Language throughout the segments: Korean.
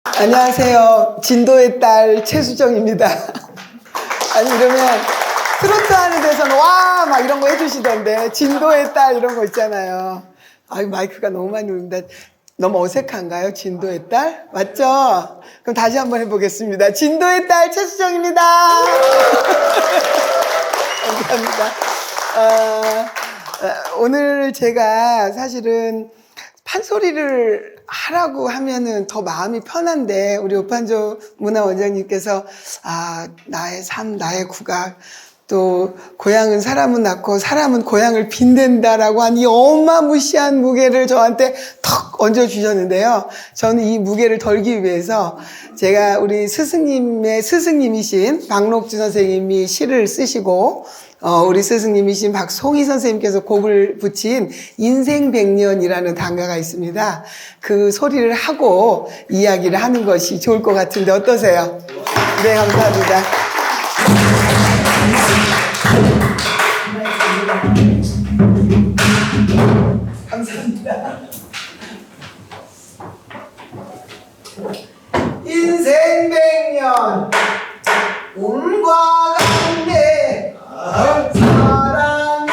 안녕하세요. 진도의 딸 최수정입니다. 아니 이러면 트로트 하는 데서는 와! 막 이런 거 해주시던데 진도의 딸 이런 거 있잖아요. 아유 마이크가 너무 많이 울린다. 너무 어색한가요? 진도의 딸? 맞죠? 그럼 다시 한번 해보겠습니다. 진도의 딸 최수정입니다. 감사합니다. 오늘 제가 사실은 판소리를 하라고 하면은 더 마음이 편한데 우리 오판조 문화원장님께서 나의 삶, 나의 국악, 또 고향은 사람은 낳고 사람은 고향을 빈댄다라고 한 이 어마무시한 무게를 저한테 턱 얹어주셨는데요. 저는 이 무게를 덜기 위해서 제가 우리 스승님의 스승님이신 박록주 선생님이 시를 쓰시고 우리 스승님이신 박송희 선생님께서 곡을 붙인 인생백년이라는 단가가 있습니다. 그 소리를 하고 이야기를 하는 것이 좋을 것 같은데 어떠세요? 네, 감사합니다. 감사합니다. 인생백년 운과 관계 사람이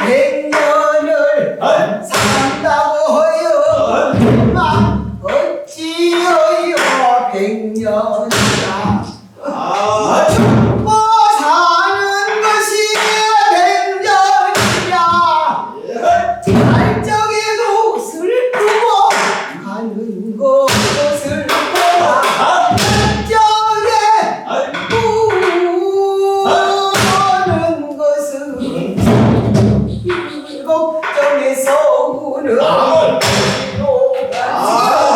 백년을 산다고 해요. 어찌여요 백년이라 죽고 사는 것이 백년이야. 잘 적에도 슬프고 가는 것을 보라. 우는 것은 걱정에서 우는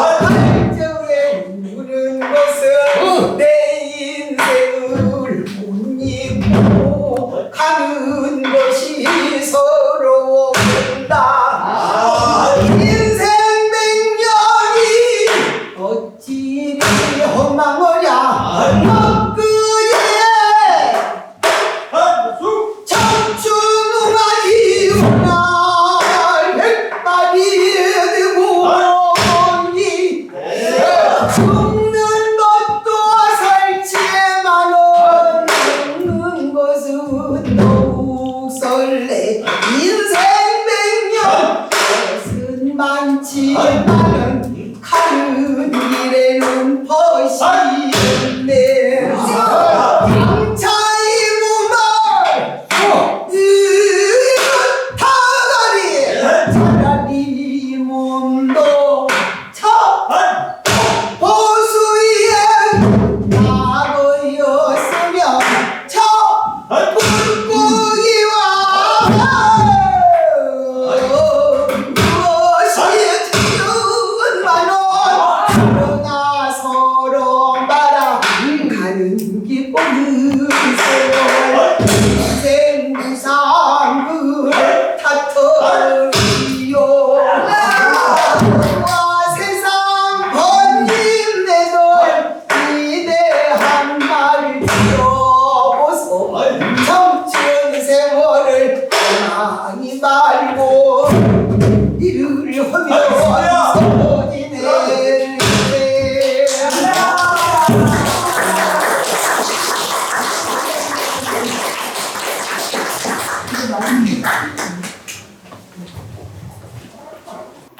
발정에 우는 것은 내 인생을 못 잊고 가는 것이 서러운다. 인생 백년이 어찌 헛망하랴. 많지만은 가는 길에는 벗이네. 장차의 몸을 타다리 차라리 몸도 보수에 나고였으면 저 물고기와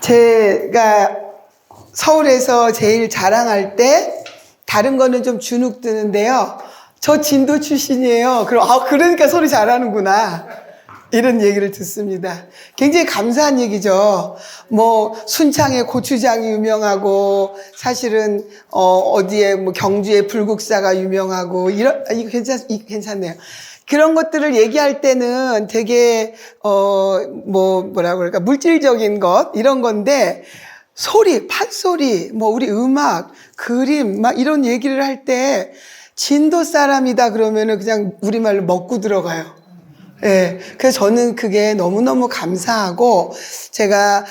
제가 서울에서 제일 자랑할 때 다른 거는 좀 주눅 드는데요. 저 진도 출신이에요. 그러니까 소리 잘하는구나. 이런 얘기를 듣습니다. 굉장히 감사한 얘기죠. 뭐 순창에 고추장이 유명하고 사실은 어디에 뭐 경주에 불국사가 유명하고 이거 괜찮네요. 그런 것들을 얘기할 때는 되게 뭐라고 그럴까 물질적인 것 이런 건데 소리, 판소리, 뭐 우리 음악, 그림 막 이런 얘기를 할 때 진도 사람이다 그러면은 그냥 우리말로 먹고 들어가요. 예. 그래서 저는 그게 너무너무 감사하고 제가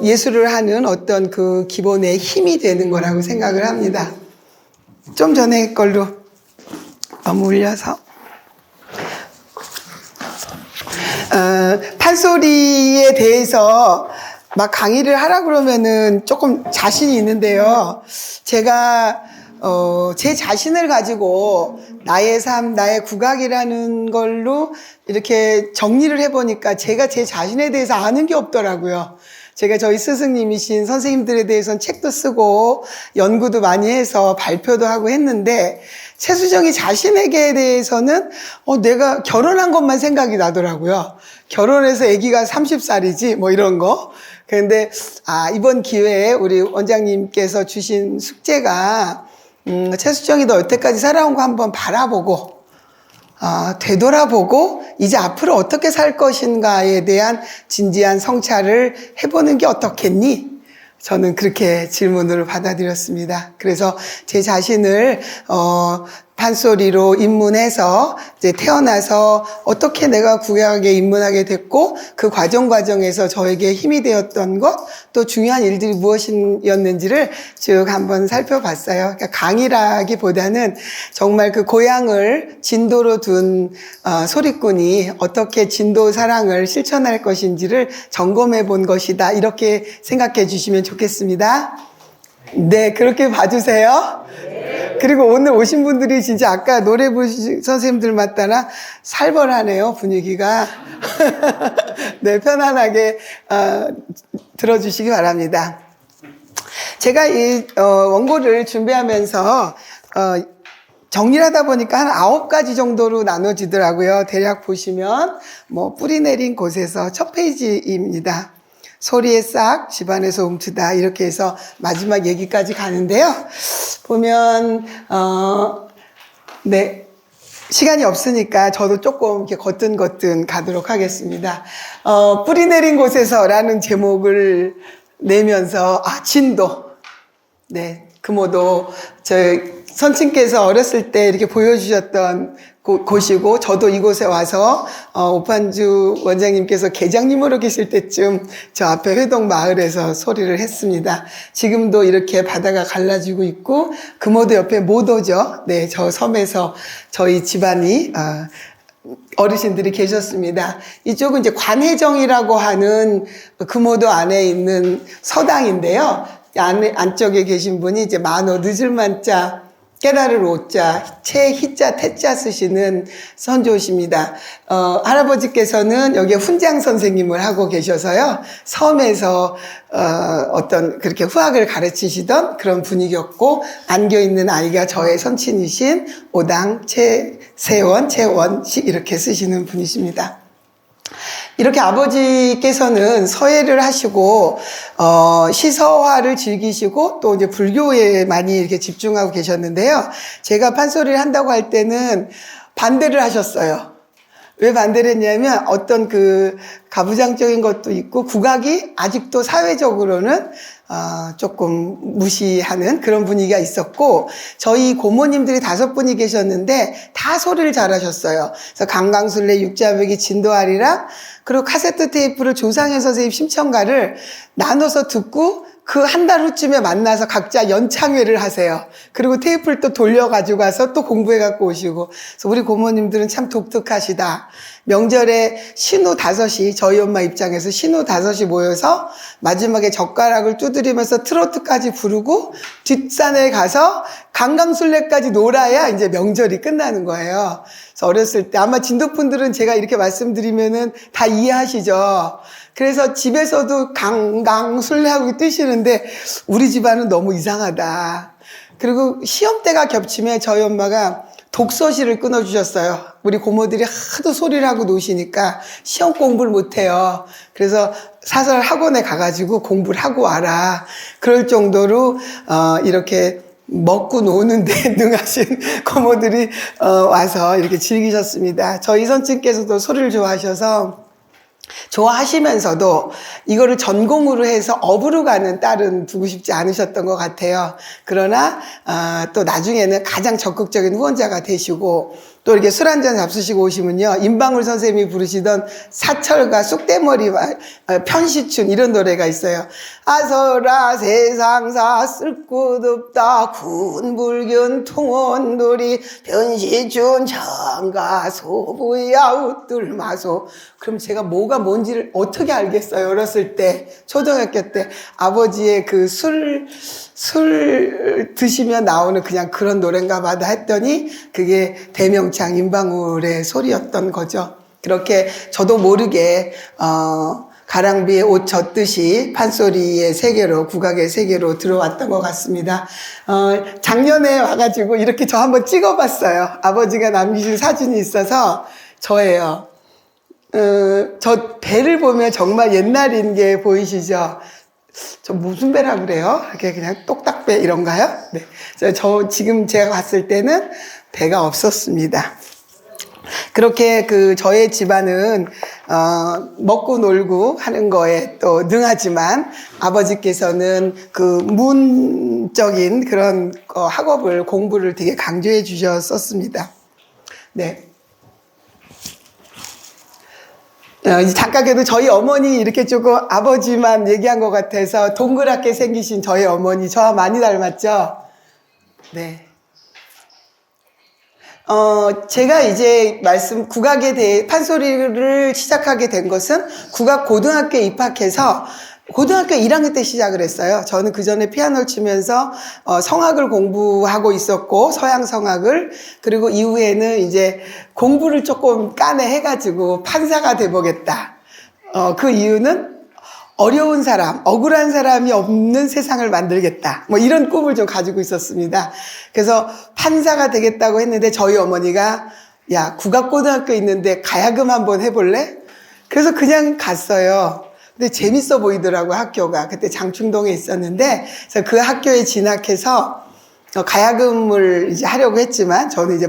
예술을 하는 어떤 그 기본의 힘이 되는 거라고 생각을 합니다. 좀 전에 걸로 너무 울려서 판소리에 대해서 막 강의를 하라 그러면은 조금 자신이 있는데요. 제가 제 자신을 가지고 나의 삶, 나의 국악이라는 걸로 이렇게 정리를 해보니까 제가 제 자신에 대해서 아는 게 없더라고요. 제가 저희 스승님이신 선생님들에 대해서는 책도 쓰고 연구도 많이 해서 발표도 하고 했는데 최수정이 자신에게 대해서는 내가 결혼한 것만 생각이 나더라고요. 결혼해서 아기가 30살이지 뭐 이런 거. 그런데 이번 기회에 우리 원장님께서 주신 숙제가 최수정이 너 여태까지 살아온 거 한번 바라보고 되돌아보고 이제 앞으로 어떻게 살 것인가에 대한 진지한 성찰을 해보는 게 어떻겠니? 저는 그렇게 질문을 받아들였습니다. 그래서 제 자신을 판소리로 입문해서 이제 태어나서 어떻게 내가 국악에 입문하게 됐고 그 과정에서 저에게 힘이 되었던 것 또 중요한 일들이 무엇이었는지를 쭉 한번 살펴봤어요. 그러니까 강의라기보다는 정말 그 고향을 진도로 둔 소리꾼이 어떻게 진도 사랑을 실천할 것인지를 점검해 본 것이다. 이렇게 생각해 주시면 좋겠습니다. 네, 그렇게 봐주세요. 그리고 오늘 오신 분들이 진짜 아까 노래 부르신 선생님들 맞다나 살벌하네요, 분위기가. 네, 편안하게 들어주시기 바랍니다. 제가 이 원고를 준비하면서 정리를 하다 보니까 한 9가지 정도로 나눠지더라고요. 대략 보시면 뭐 뿌리 내린 곳에서 첫 페이지입니다. 소리의 싹 집안에서 움트다 이렇게 해서 마지막 얘기까지 가는데요. 보면 네, 시간이 없으니까 저도 조금 이렇게 거뜬거뜬 가도록 하겠습니다. 뿌리 내린 곳에서라는 제목을 내면서 진도. 네, 금오도 저희 선친께서 어렸을 때 이렇게 보여주셨던 곳이고 저도 이곳에 와서 오판주 원장님께서 계장님으로 계실 때쯤 저 앞에 회동 마을에서 소리를 했습니다. 지금도 이렇게 바다가 갈라지고 있고 금오도 옆에 모도죠. 네, 저 섬에서 저희 집안이 어르신들이 계셨습니다. 이쪽은 이제 관해정이라고 하는 금오도 안에 있는 서당인데요. 안쪽에 계신 분이 이제 만호 늦을 만자 깨달을 오자, 채, 희자, 태자 쓰시는 선조십니다. 할아버지께서는 여기에 훈장 선생님을 하고 계셔서요. 섬에서, 그렇게 후학을 가르치시던 그런 분위기였고, 안겨있는 아이가 저의 선친이신 오당, 채세원, 채원식 이렇게 쓰시는 분이십니다. 이렇게 아버지께서는 서예를 하시고 시서화를 즐기시고 또 이제 불교에 많이 이렇게 집중하고 계셨는데요. 제가 판소리를 한다고 할 때는 반대를 하셨어요. 왜 반대를 했냐면 어떤 그 가부장적인 것도 있고 국악이 아직도 사회적으로는 조금 무시하는 그런 분위기가 있었고 저희 고모님들이 5분이 계셨는데 다 소리를 잘하셨어요. 그래서 강강술래, 육자배기, 진도아리랑 그리고 카세트 테이프를 조상현 선생님 심청가를 나눠서 듣고 그 한 달 후쯤에 만나서 각자 연창회를 하세요. 그리고 테이프를 또 돌려가지고 가서 또 공부해갖고 오시고. 그래서 우리 고모님들은 참 독특하시다. 명절에 신우 5이, 저희 엄마 입장에서 신우 5이 모여서 마지막에 젓가락을 두드리면서 트로트까지 부르고 뒷산에 가서 강강술래까지 놀아야 이제 명절이 끝나는 거예요. 그래서 어렸을 때 아마 진도분들은 제가 이렇게 말씀드리면은 다 이해하시죠. 그래서 집에서도 강강술래하고 뜨시는데 우리 집안은 너무 이상하다. 그리고 시험 때가 겹치면 저희 엄마가 독서실을 끊어주셨어요. 우리 고모들이 하도 소리를 하고 노시니까 시험 공부를 못해요. 그래서 사설 학원에 가가지고 공부를 하고 와라. 그럴 정도로 이렇게 먹고 노는데 능하신 고모들이 와서 이렇게 즐기셨습니다. 저희 선친께서도 소리를 좋아하시면서도 이거를 전공으로 해서 업으로 가는 딸은 두고 싶지 않으셨던 것 같아요. 그러나 또 나중에는 가장 적극적인 후원자가 되시고 또 이렇게 술 한잔 잡수시고 오시면요. 임방울 선생님이 부르시던 사철과 쑥대머리 편시춘 이런 노래가 있어요. 아서라 세상사 쓸 곳 없다 군불균 통원돌이 편시춘 장가 소부야 웃들마소 그럼 제가 뭐가 뭔지를 어떻게 알겠어요? 어렸을 때, 초등학교 때 아버지의 그 술 드시면 나오는 그냥 그런 노래인가 보다 했더니 그게 대명창 임방울의 소리였던 거죠. 그렇게 저도 모르게 가랑비에 옷 젖듯이 판소리의 세계로, 국악의 세계로 들어왔던 것 같습니다. 작년에 와가지고 이렇게 저 한번 찍어봤어요. 아버지가 남기신 사진이 있어서 저예요. 저 배를 보면 정말 옛날인 게 보이시죠? 저 무슨 배라 그래요? 이렇게 그냥 똑딱배 이런가요? 네. 저 지금 제가 봤을 때는 배가 없었습니다. 그렇게 저의 집안은 먹고 놀고 하는 거에 또 능하지만 아버지께서는 그 문적인 그런 학업을 공부를 되게 강조해 주셨었습니다. 네. 잠깐 그래도 저희 어머니 이렇게 조금 아버지만 얘기한 것 같아서 동그랗게 생기신 저희 어머니 저와 많이 닮았죠? 네. 제가 이제 국악에 대해 판소리를 시작하게 된 것은 국악 고등학교에 입학해서 고등학교 1학년 때 시작을 했어요. 저는 그 전에 피아노를 치면서 성악을 공부하고 있었고 서양 성악을 그리고 이후에는 이제 공부를 조금 까내해가지고 판사가 돼보겠다. 그 이유는 어려운 사람, 억울한 사람이 없는 세상을 만들겠다. 뭐 이런 꿈을 좀 가지고 있었습니다. 그래서 판사가 되겠다고 했는데 저희 어머니가 야, 국악고등학교 있는데 가야금 한번 해볼래? 그래서 그냥 갔어요. 근데 재밌어 보이더라고요, 학교가. 그때 장충동에 있었는데, 그래서 그 학교에 진학해서 가야금을 이제 하려고 했지만, 저는 이제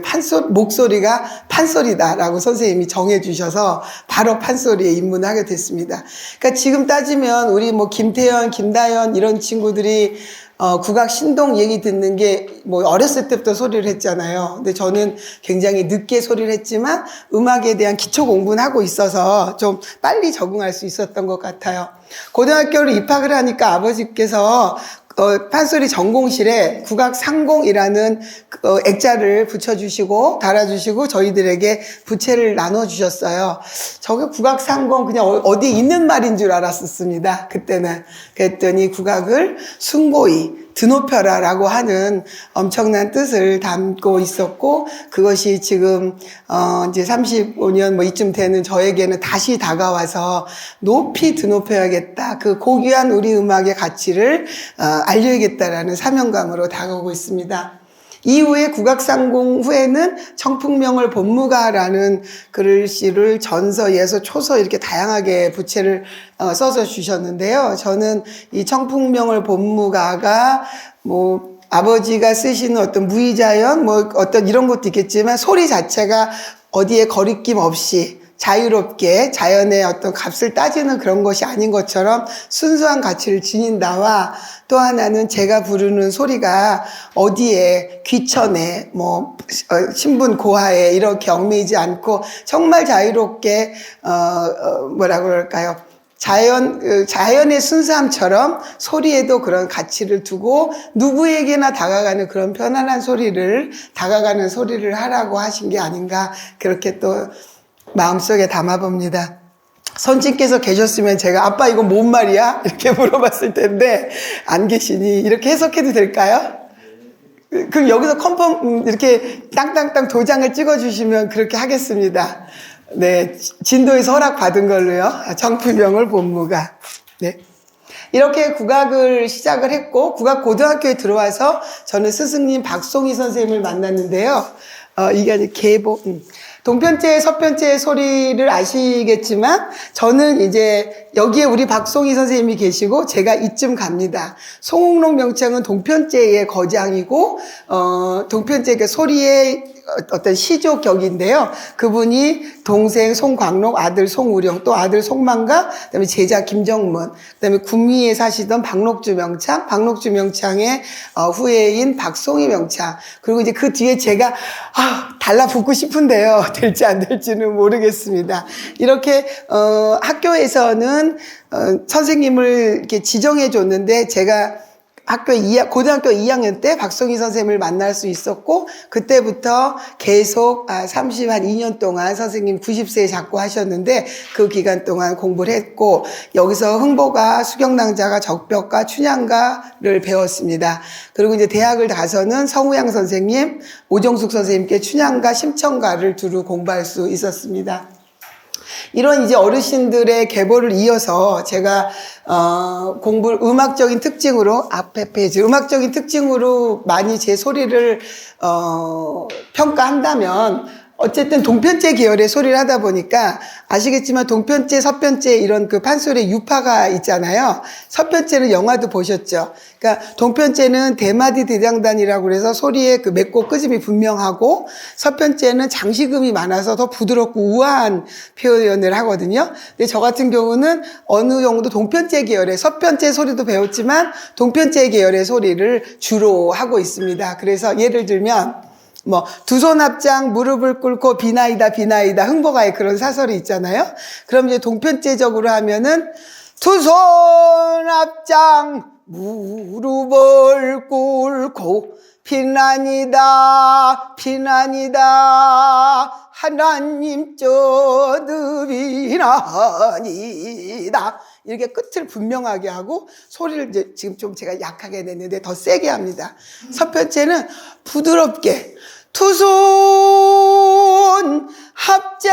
목소리가 판소리다라고 선생님이 정해주셔서 바로 판소리에 입문하게 됐습니다. 그러니까 지금 따지면 우리 뭐 김태현, 김다현 이런 친구들이 국악 신동 얘기 듣는 게 뭐 어렸을 때부터 소리를 했잖아요. 근데 저는 굉장히 늦게 소리를 했지만 음악에 대한 기초 공부는 하고 있어서 좀 빨리 적응할 수 있었던 것 같아요. 고등학교를 입학을 하니까 아버지께서 판소리 전공실에 국악 상공이라는 액자를 붙여주시고 달아주시고 저희들에게 부채를 나눠주셨어요. 저게 국악 상공 그냥 어디에 있는 말인 줄 알았었습니다. 그때는. 그랬더니 국악을 숭고히 드높여라라고 하는 엄청난 뜻을 담고 있었고 그것이 지금 이제 35년 뭐 이쯤 되는 저에게는 다시 다가와서 높이 드높여야겠다. 그 고귀한 우리 음악의 가치를 알려야겠다라는 사명감으로 다가오고 있습니다. 이후에 국악상공 후에는 청풍명을 본무가라는 글씨를 전서, 예서, 초서 이렇게 다양하게 부채를 써서 주셨는데요. 저는 이 청풍명을 본무가가 뭐 아버지가 쓰시는 어떤 무의자연 뭐 어떤 이런 것도 있겠지만 소리 자체가 어디에 거리낌 없이 자유롭게 자연의 어떤 값을 따지는 그런 것이 아닌 것처럼 순수한 가치를 지닌다와 또 하나는 제가 부르는 소리가 어디에 귀천에 뭐 신분 고하에 이렇게 얽매이지 않고 정말 자유롭게 뭐라 그럴까요? 자연의 순수함처럼 소리에도 그런 가치를 두고 누구에게나 다가가는 그런 편안한 소리를 다가가는 소리를 하라고 하신 게 아닌가 그렇게 또 마음속에 담아봅니다. 선생님께서 계셨으면 제가 아빠 이거 뭔 말이야? 이렇게 물어봤을 텐데 안 계시니 이렇게 해석해도 될까요? 그럼 여기서 컨펌 이렇게 땅땅땅 도장을 찍어주시면 그렇게 하겠습니다. 네, 진도에서 허락받은 걸로요. 청풍명을 본무가. 네. 이렇게 국악을 시작을 했고 국악고등학교에 들어와서 저는 스승님 박송희 선생님을 만났는데요. 이게 아니 동편제, 서편제의 소리를 아시겠지만 저는 이제 여기에 우리 박송희 선생님이 계시고 제가 이쯤 갑니다. 송옥록 명창은 동편제의 거장이고 동편제 소리의 어떤 시조격인데요. 그분이 동생 송광록, 아들 송우령, 또 아들 송만가, 그다음에 제자 김정문, 그다음에 구미에 사시던 박록주 명창, 박록주 명창의 후예인 박송희 명창. 그리고 이제 그 뒤에 제가 달라붙고 싶은데요. 될지 안 될지는 모르겠습니다. 이렇게 학교에서는 선생님을 이렇게 지정해 줬는데 제가 고등학교 2학년 때 박송희 선생님을 만날 수 있었고, 그때부터 계속 2년 동안 선생님 90세에 작고 하셨는데, 그 기간 동안 공부를 했고, 여기서 흥보가, 수경낭자가, 적벽가, 춘향가를 배웠습니다. 그리고 이제 대학을 가서는 성우양 선생님, 오정숙 선생님께 춘향가, 심청가를 두루 공부할 수 있었습니다. 이런 이제 어르신들의 계보를 이어서 제가 음악적인 특징으로 앞에 페이지 음악적인 특징으로 많이 제 소리를 평가한다면 어쨌든 동편제 계열의 소리를 하다 보니까 아시겠지만 동편제, 서편제 이런 그 판소리의 유파가 있잖아요. 서편제는 영화도 보셨죠. 그러니까 동편제는 대마디 대장단이라고 그래서 소리의 그 맺고 끄짐이 분명하고, 서편제는 장식음이 많아서 더 부드럽고 우아한 표현을 하거든요. 근데 저 같은 경우는 어느 정도 동편제 계열의 서편제 소리도 배웠지만 동편제 계열의 소리를 주로 하고 있습니다. 그래서 예를 들면 두 손 앞장 무릎을 꿇고 비나이다 비나이다, 흥보가의 그런 사설이 있잖아요. 그럼 이제 동편제적으로 하면은 두 손 앞장 무릎을 꿇고 비나니다 비나니다 하나님 쩌드비나니다, 이렇게 끝을 분명하게 하고 소리를 이제 지금 좀 제가 약하게 냈는데 더 세게 합니다. 서편제는 부드럽게 두 손 합장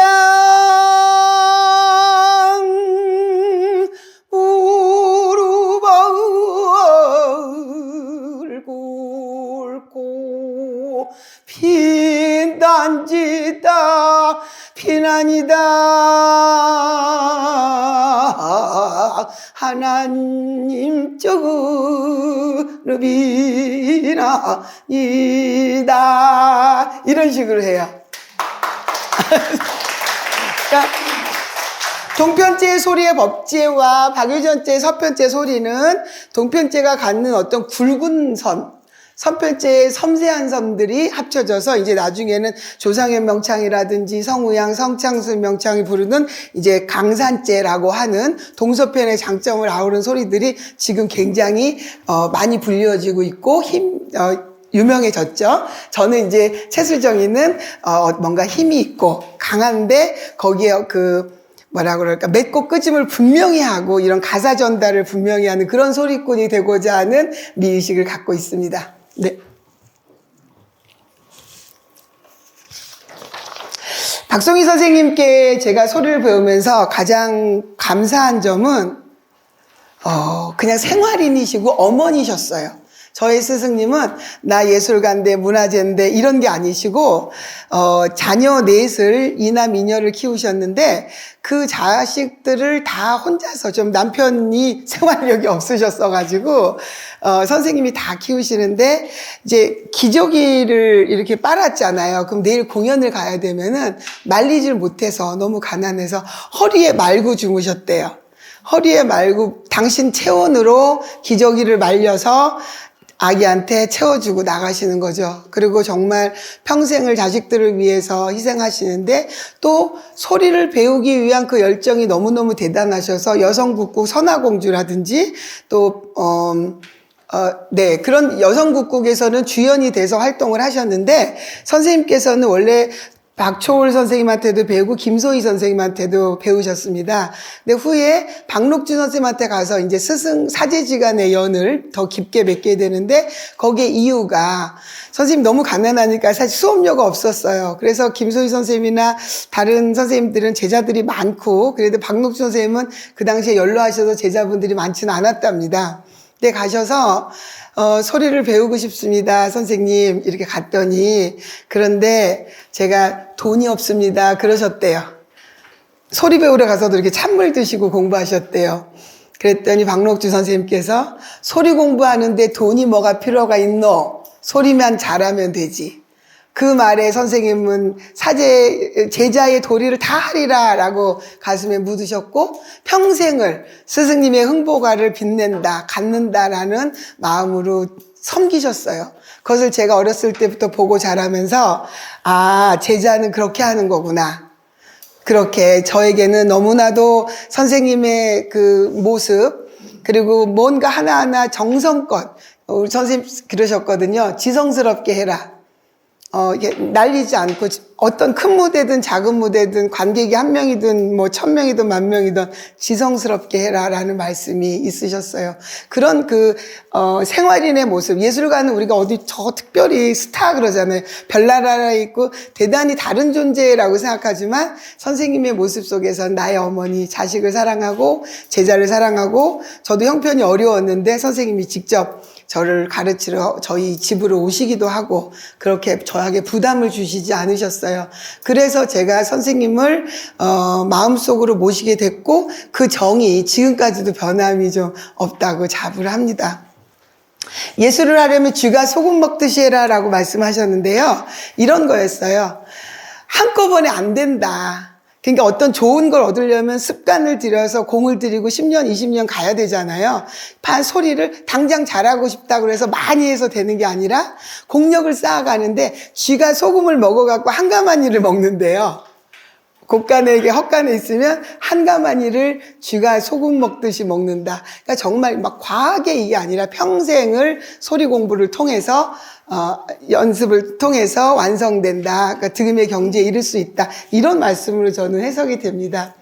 무릎을 꿇고 피난지다 피난이다 하나님 쩌그르비나이다, 이런 식으로 해요. 그러니까 동편제 소리의 법제와 박유전제 서편제 소리는 동편제가 갖는 어떤 굵은 선, 서편제의 섬세한 섬들이 합쳐져서 이제 나중에는 조상현 명창이라든지 성우양, 성창순 명창이 부르는 이제 강산제라고 하는 동서편의 장점을 아우른 소리들이 지금 굉장히 많이 불려지고 있고 유명해졌죠. 저는 이제 채술정이는 뭔가 힘이 있고 강한데 거기에 뭐라 그럴까, 맺고 끄짐을 분명히 하고 이런 가사 전달을 분명히 하는 그런 소리꾼이 되고자 하는 미의식을 갖고 있습니다. 네. 박송희 선생님께 제가 소리를 배우면서 가장 감사한 점은 그냥 생활인이시고 어머니셨어요. 저의 스승님은 나 예술가인데 문화재인데 이런 게 아니시고 자녀 넷을, 이남 이녀를 키우셨는데 그 자식들을 다 혼자서, 좀 남편이 생활력이 없으셨어가지고 선생님이 다 키우시는데, 이제 기저귀를 이렇게 빨았잖아요. 그럼 내일 공연을 가야 되면은 말리질 못해서 너무 가난해서 허리에 말고 주무셨대요. 허리에 말고 당신 체온으로 기저귀를 말려서 아기한테 채워주고 나가시는 거죠. 그리고 정말 평생을 자식들을 위해서 희생하시는데, 또 소리를 배우기 위한 그 열정이 너무너무 대단하셔서 여성국국 선화공주라든지 또 그런 여성국국에서는 주연이 돼서 활동을 하셨는데, 선생님께서는 원래 박초월 선생님한테도 배우고 김소희 선생님한테도 배우셨습니다. 근데 후에 박록준 선생님한테 가서 이제 스승 사제지간의 연을 더 깊게 맺게 되는데, 거기에 이유가 선생님 너무 가난하니까 사실 수업료가 없었어요. 그래서 김소희 선생님이나 다른 선생님들은 제자들이 많고, 그래도 박록준 선생님은 그 당시에 연로하셔서 제자분들이 많지는 않았답니다. 근데 가셔서 소리를 배우고 싶습니다, 선생님. 이렇게 갔더니, 그런데 제가 돈이 없습니다, 그러셨대요. 소리 배우러 가서도 이렇게 찬물 드시고 공부하셨대요. 그랬더니 박록주 선생님께서 소리 공부하는데 돈이 뭐가 필요가 있노? 소리만 잘하면 되지. 그 말에 선생님은 제자의 도리를 다 하리라 라고 가슴에 묻으셨고, 평생을 스승님의 흥보가를 빛낸다, 갖는다라는 마음으로 섬기셨어요. 그것을 제가 어렸을 때부터 보고 자라면서, 제자는 그렇게 하는 거구나. 그렇게 저에게는 너무나도 선생님의 그 모습, 그리고 뭔가 하나하나 정성껏 우리 선생님 그러셨거든요. 지성스럽게 해라. 이게 날리지 않고 어떤 큰 무대든 작은 무대든 관객이 1명이든 뭐 1000명이든 10,000명이든 지성스럽게 해라라는 말씀이 있으셨어요. 그런 생활인의 모습, 예술가는 우리가 어디 저 특별히 스타 그러잖아요. 별나라에 있고 대단히 다른 존재라고 생각하지만 선생님의 모습 속에서 나의 어머니, 자식을 사랑하고 제자를 사랑하고 저도 형편이 어려웠는데 선생님이 직접 저를 가르치러 저희 집으로 오시기도 하고 그렇게 저에게 부담을 주시지 않으셨어요. 그래서 제가 선생님을 마음속으로 모시게 됐고 그 정이 지금까지도 변함이 좀 없다고 자부를 합니다. 예술을 하려면 쥐가 소금 먹듯이 해라라고 말씀하셨는데요. 이런 거였어요. 한꺼번에 안 된다. 그러니까 어떤 좋은 걸 얻으려면 습관을 들여서 공을 들이고 10년, 20년 가야 되잖아요. 소리를 당장 잘하고 싶다고 해서 많이 해서 되는 게 아니라 공력을 쌓아가는데 쥐가 소금을 먹어갖고 한가마니를 먹는데요. 곡간에게 헛간에 있으면 한가마니를 쥐가 소금 먹듯이 먹는다. 그러니까 정말 막 과하게 이게 아니라 평생을 소리 공부를 통해서 연습을 통해서 완성된다. 그러니까 득음의 경지에 이를 수 있다. 이런 말씀으로 저는 해석이 됩니다.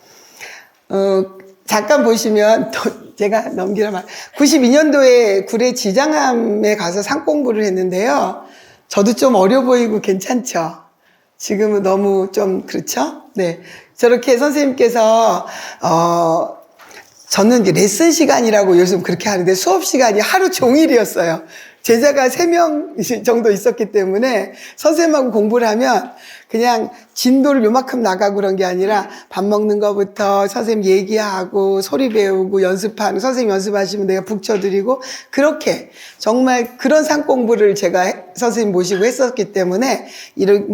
잠깐 보시면 제가 넘기라 말. 92년도에 구례 지장암에 가서 상 공부를 했는데요. 저도 좀 어려 보이고 괜찮죠. 지금은 너무 좀 그렇죠? 네. 저렇게 선생님께서 저는 이제 레슨 시간이라고 요즘 그렇게 하는데 수업 시간이 하루 종일이었어요. 제자가 3명 정도 있었기 때문에 선생님하고 공부를 하면 그냥 진도를 요만큼 나가고 그런 게 아니라 밥 먹는 거부터 선생님 얘기하고 소리 배우고 연습하는, 선생님 연습하시면 내가 북쳐드리고 그렇게 정말 그런 상 공부를 제가 선생님 모시고 했었기 때문에 이런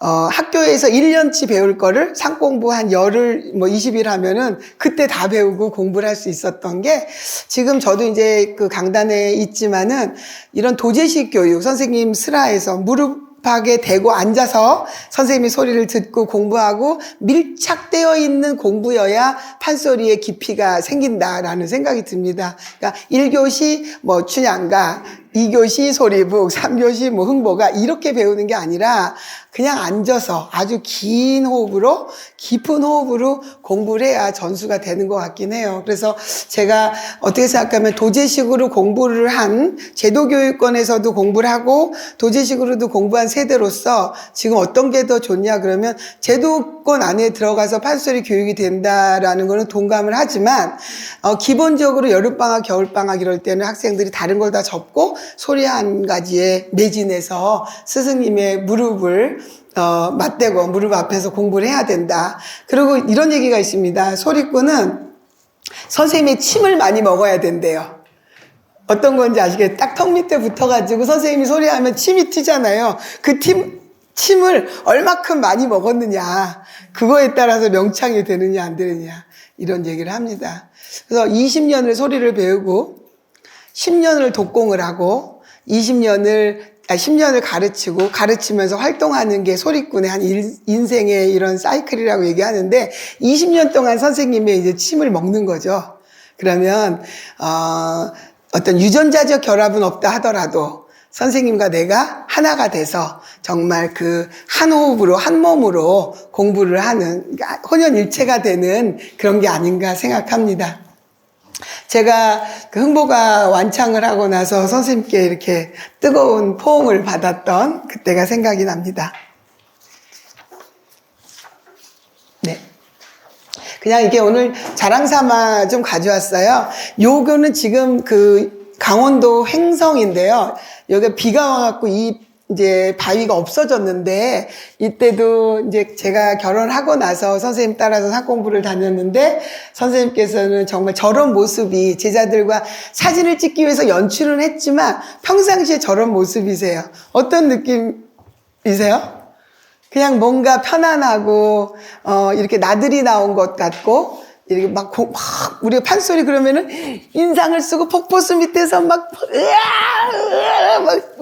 학교에서 1년치 배울 거를 상 공부 한 열흘, 20일 하면은 그때 다 배우고 공부를 할 수 있었던 게 지금 저도 이제 그 강단에 있지만은 이런 도제식 교육, 선생님 슬하에서 무릎하게 대고 앉아서 선생님이 소리를 듣고 공부하고 밀착되어 있는 공부여야 판소리의 깊이가 생긴다라는 생각이 듭니다. 그러니까 1교시 춘향가, 2교시 소리북, 3교시 흥보가 이렇게 배우는 게 아니라 그냥 앉아서 아주 긴 호흡으로, 깊은 호흡으로 공부를 해야 전수가 되는 것 같긴 해요. 그래서 제가 어떻게 생각하면 도제식으로 공부를 한, 제도교육권에서도 공부를 하고 도제식으로도 공부한 세대로서 지금 어떤 게 더 좋냐 그러면 제도권 안에 들어가서 판소리 교육이 된다라는 거는 동감을 하지만 기본적으로 여름방학, 겨울방학 이럴 때는 학생들이 다른 걸 다 접고 소리 한 가지에 매진해서 스승님의 무릎을 맞대고 무릎 앞에서 공부를 해야 된다. 그리고 이런 얘기가 있습니다. 소리꾼은 선생님의 침을 많이 먹어야 된대요. 어떤 건지 아시겠어요? 딱 턱 밑에 붙어가지고 선생님이 소리하면 침이 튀잖아요. 그 침을 얼마큼 많이 먹었느냐, 그거에 따라서 명창이 되느냐 안 되느냐 이런 얘기를 합니다. 그래서 20년을 소리를 배우고 10년을 독공을 하고 10년을 가르치고 가르치면서 활동하는 게 소리꾼의 한 인생의 이런 사이클이라고 얘기하는데 20년 동안 선생님의 이제 침을 먹는 거죠. 그러면 어떤 유전자적 결합은 없다 하더라도 선생님과 내가 하나가 돼서 정말 그 한 호흡으로 한 몸으로 공부를 하는 혼연일체가 되는 그런 게 아닌가 생각합니다. 제가 그 흥보가 완창을 하고 나서 선생님께 이렇게 뜨거운 포옹을 받았던 그때가 생각이 납니다. 네. 그냥 이게 오늘 자랑 삼아 좀 가져왔어요. 요거는 지금 그 강원도 횡성인데요. 여기가 비가 와갖고 이제 바위가 없어졌는데 이때도 이제 제가 결혼하고 나서 선생님 따라서 상공부를 다녔는데 선생님께서는 정말 저런 모습이 제자들과 사진을 찍기 위해서 연출은 했지만 평상시에 저런 모습이세요. 어떤 느낌이세요? 그냥 뭔가 편안하고 이렇게 나들이 나온 것 같고 이렇게 막 우리가 판소리 그러면은 인상을 쓰고 폭포수 밑에서 막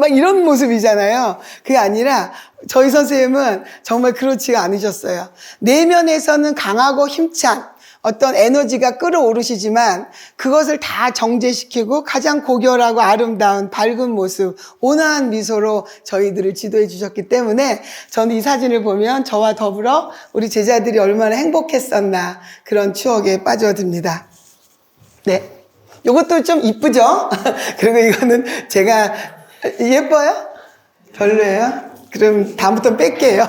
이런 모습이잖아요. 그게 아니라 저희 선생님은 정말 그렇지가 않으셨어요. 내면에서는 강하고 힘찬 어떤 에너지가 끌어오르시지만 그것을 다 정제시키고 가장 고결하고 아름다운 밝은 모습, 온화한 미소로 저희들을 지도해 주셨기 때문에 저는 이 사진을 보면 저와 더불어 우리 제자들이 얼마나 행복했었나 그런 추억에 빠져듭니다. 네. 요것도 좀 이쁘죠? 그리고 이거는 제가 예뻐요? 별로예요? 그럼 다음부터 뺄게요.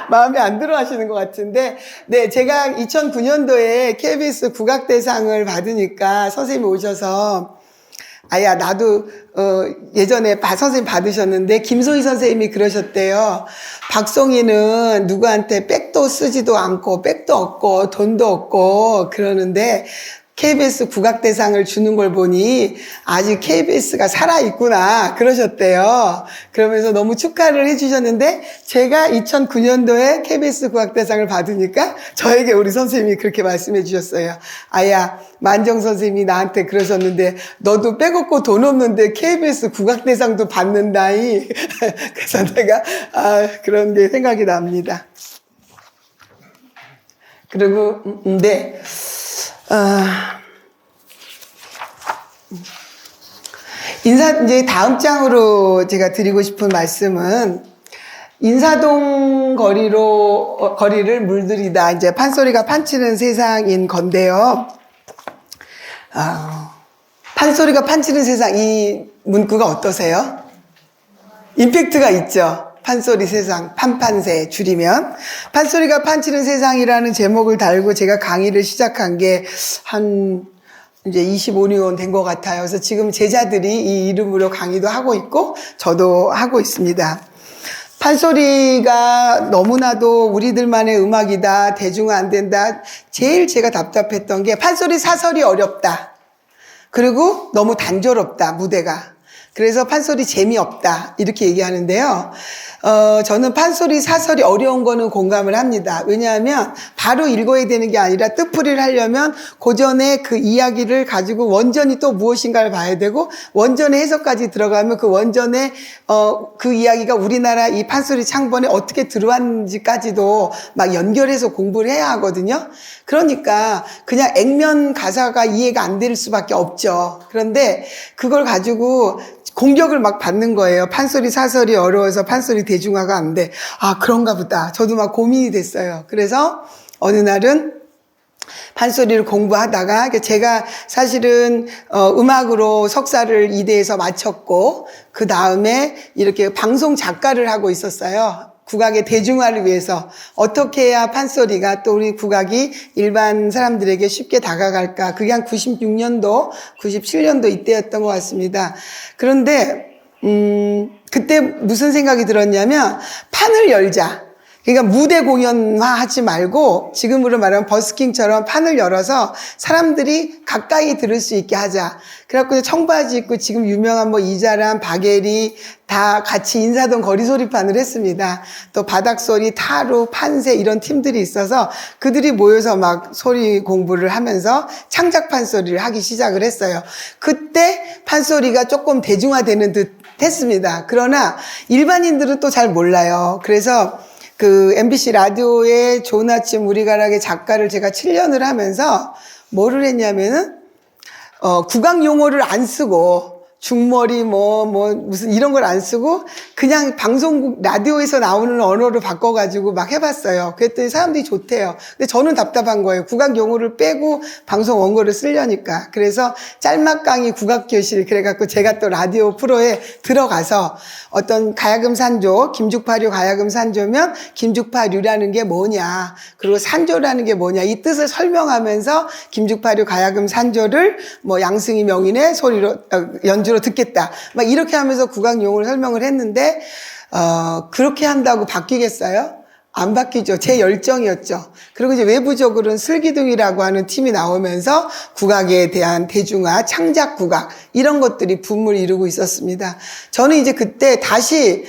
마음에 안 들어 하시는 것 같은데, 네, 제가 2009년도에 KBS 국악대상을 받으니까 선생님이 오셔서, 아야, 나도, 예전에 선생님 받으셨는데, 김소희 선생님이 그러셨대요. 박송이는 누구한테 백도 쓰지도 않고, 백도 없고, 돈도 없고, 그러는데, KBS 국악대상을 주는 걸 보니 아직 KBS가 살아있구나 그러셨대요. 그러면서 너무 축하를 해주셨는데 제가 2009년도에 KBS 국악대상을 받으니까 저에게 우리 선생님이 그렇게 말씀해 주셨어요. 아야, 만정 선생님이 나한테 그러셨는데 너도 빼먹고 돈 없는데 KBS 국악대상도 받는다이. 그래서 내가 그런 게 생각이 납니다. 그리고 네. 이제 다음 장으로 제가 드리고 싶은 말씀은 인사동 거리를 물들이다. 이제 판소리가 판치는 세상인 건데요. 판소리가 판치는 세상, 이 문구가 어떠세요? 임팩트가 있죠? 판소리 세상, 판판세 줄이면. 판소리가 판치는 세상이라는 제목을 달고 제가 강의를 시작한 게 이제 25년 된 것 같아요. 그래서 지금 제자들이 이 이름으로 강의도 하고 있고, 저도 하고 있습니다. 판소리가 너무나도 우리들만의 음악이다, 대중화 안 된다. 제일 제가 답답했던 게 판소리 사설이 어렵다. 그리고 너무 단조롭다, 무대가. 그래서 판소리 재미없다 이렇게 얘기하는데요. 저는 판소리 사설이 어려운 거는 공감을 합니다. 왜냐하면 바로 읽어야 되는 게 아니라 뜻풀이를 하려면 고전의 그 이야기를 가지고 원전이 또 무엇인가를 봐야 되고 원전의 해석까지 들어가면 그 원전의 그 이야기가 우리나라 이 판소리 창본에 어떻게 들어왔는지까지도 막 연결해서 공부를 해야 하거든요. 그러니까 그냥 액면 가사가 이해가 안 될 수밖에 없죠. 그런데 그걸 가지고 공격을 막 받는 거예요. 판소리 사설이 어려워서 판소리 대중화가 안 돼. 그런가 보다. 저도 막 고민이 됐어요. 그래서 어느 날은 판소리를 공부하다가 제가 사실은 음악으로 석사를 이대에서 마쳤고 그 다음에 이렇게 방송 작가를 하고 있었어요. 국악의 대중화를 위해서 어떻게 해야 판소리가 또 우리 국악이 일반 사람들에게 쉽게 다가갈까. 그게 한 96년도, 97년도 이때였던 것 같습니다. 그런데 그때 무슨 생각이 들었냐면 판을 열자. 그러니까 무대 공연화 하지 말고 지금으로 말하면 버스킹처럼 판을 열어서 사람들이 가까이 들을 수 있게 하자. 그래갖고 청바지 입고 지금 유명한 이자람, 박예리 다 같이 인사동 거리소리판을 했습니다. 또 바닥소리, 타루, 판세 이런 팀들이 있어서 그들이 모여서 막 소리 공부를 하면서 창작 판소리를 하기 시작을 했어요. 그때 판소리가 조금 대중화되는 듯 했습니다. 그러나 일반인들은 또 잘 몰라요. 그래서 그 MBC 라디오의 좋은 아침 우리 가락의 작가를 제가 7년을 하면서 뭐를 했냐면은 국악 용어를 안 쓰고 중머리 무슨 이런 걸 안 쓰고 그냥 방송국 라디오에서 나오는 언어로 바꿔가지고 막 해봤어요. 그랬더니 사람들이 좋대요. 근데 저는 답답한 거예요. 국악 용어를 빼고 방송 원고를 쓰려니까. 그래서 짤막 강의 국악교실 그래갖고 제가 또 라디오 프로에 들어가서 어떤 가야금 산조, 김죽파류 가야금 산조면 김죽파류라는 게 뭐냐, 그리고 산조라는 게 뭐냐 이 뜻을 설명하면서 김죽파류 가야금 산조를 양승희 명인의 소리로 연주로 듣겠다. 막 이렇게 하면서 국악 용어를 설명을 했는데 그렇게 한다고 바뀌겠어요? 안 바뀌죠. 제 열정이었죠. 그리고 이제 외부적으로는 슬기둥이라고 하는 팀이 나오면서 국악에 대한 대중화, 창작 국악 이런 것들이 붐을 이루고 있었습니다. 저는 이제 그때 다시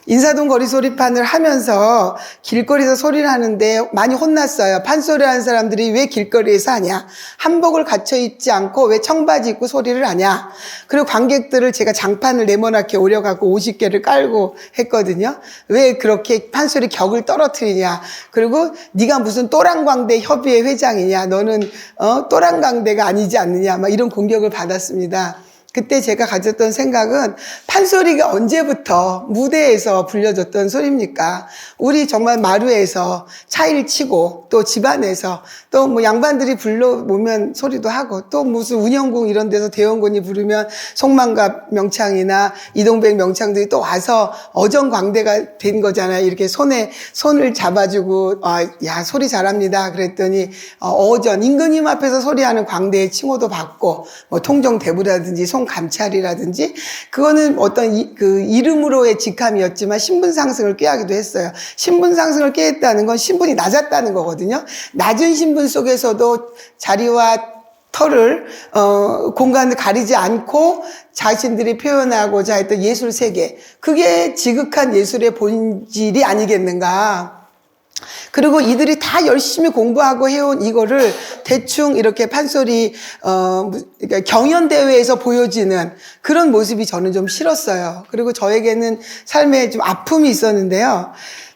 인사동 거리 소리판을 하면서 길거리에서 소리를 하는데 많이 혼났어요. 판소리 하는 사람들이 왜 길거리에서 하냐? 한복을 갖춰 입지 않고 왜 청바지 입고 소리를 하냐? 그리고 관객들을 제가 장판을 네모나게 오려갖고 50개를 깔고 했거든요. 왜 그렇게 판소리 격을 떨어뜨리냐? 그리고 네가 무슨 또랑광대 협의회 회장이냐? 너는 또랑광대가 아니지 않느냐? 막 이런 공격을 받았습니다. 그때 제가 가졌던 생각은 판소리가 언제부터 무대에서 불려졌던 소리입니까? 우리 정말 마루에서 차일 치고 또 집안에서 또 뭐 양반들이 불러오면 소리도 하고 또 무슨 운영궁 이런 데서 대원군이 부르면 송만갑 명창이나 이동백 명창들이 또 와서 어정광대가 된 거잖아요. 이렇게 손을 잡아주고 야 소리 잘합니다. 그랬더니 어전 임금님 앞에서 소리하는 광대의 칭호도 받고 뭐 통정대부라든지 감찰이라든지 그거는 어떤 그 이름으로의 직함이었지만 신분 상승을 꾀하기도 했어요. 신분 상승을 꾀했다는 건 신분이 낮았다는 거거든요. 낮은 신분 속에서도 자리와 털을 공간을 가리지 않고 자신들이 표현하고자 했던 예술 세계, 그게 지극한 예술의 본질이 아니겠는가. 그리고 이들이 다 열심히 공부하고 해온 이거를 대충 이렇게 판소리 그러니까 경연대회에서 보여지는 그런 모습이 저는 좀 싫었어요. 그리고 저에게는 삶에 좀 아픔이 있었는데요.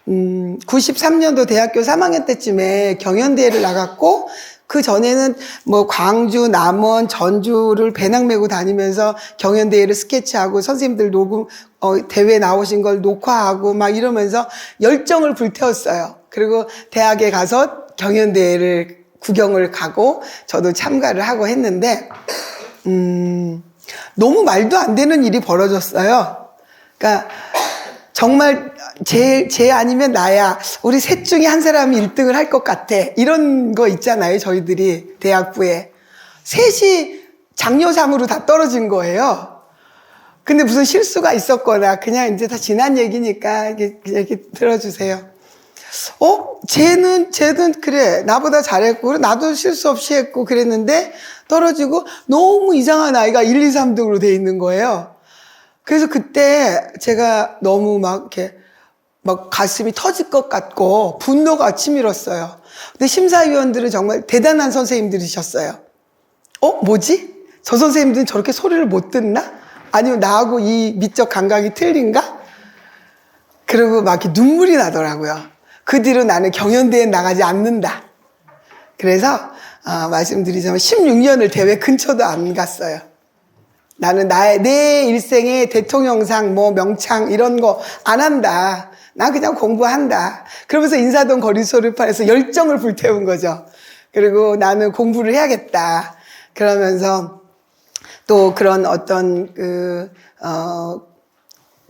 93년도 대학교 3학년 때쯤에 경연대회를 나갔고 그 전에는 뭐 광주, 남원, 전주를 배낭 메고 다니면서 경연대회를 스케치하고 선생님들 녹음 대회 나오신 걸 녹화하고 막 이러면서 열정을 불태웠어요. 그리고 대학에 가서 경연대회를 구경을 가고 저도 참가를 하고 했는데 너무 말도 안 되는 일이 벌어졌어요. 그러니까 정말 쟤 아니면 나야. 우리 셋 중에 한 사람이 1등을 할 것 같아. 이런 거 있잖아요. 저희들이 대학부에. 셋이 장려상으로 다 떨어진 거예요. 근데 무슨 실수가 있었거나 그냥 이제 다 지난 얘기니까 이렇게 들어주세요. 쟤는 그래. 나보다 잘했고, 나도 실수 없이 했고 그랬는데 떨어지고 너무 이상한 아이가 1, 2, 3등으로 돼 있는 거예요. 그래서 그때 제가 너무 막 가슴이 터질 것 같고 분노가 치밀었어요. 근데 심사위원들은 정말 대단한 선생님들이셨어요. 뭐지? 저 선생님들은 저렇게 소리를 못 듣나? 아니면 나하고 이 미적 감각이 틀린가? 그리고 막 이렇게 눈물이 나더라고요. 그 뒤로 나는 경연대회에 나가지 않는다. 그래서 말씀드리자면 16년을 대회 근처도 안 갔어요. 나는 내 일생에 대통령상, 명창 이런 거 안 한다. 난 그냥 공부한다. 그러면서 인사동 거리소리판에서 열정을 불태운 거죠. 그리고 나는 공부를 해야겠다. 그러면서 또 그런 어떤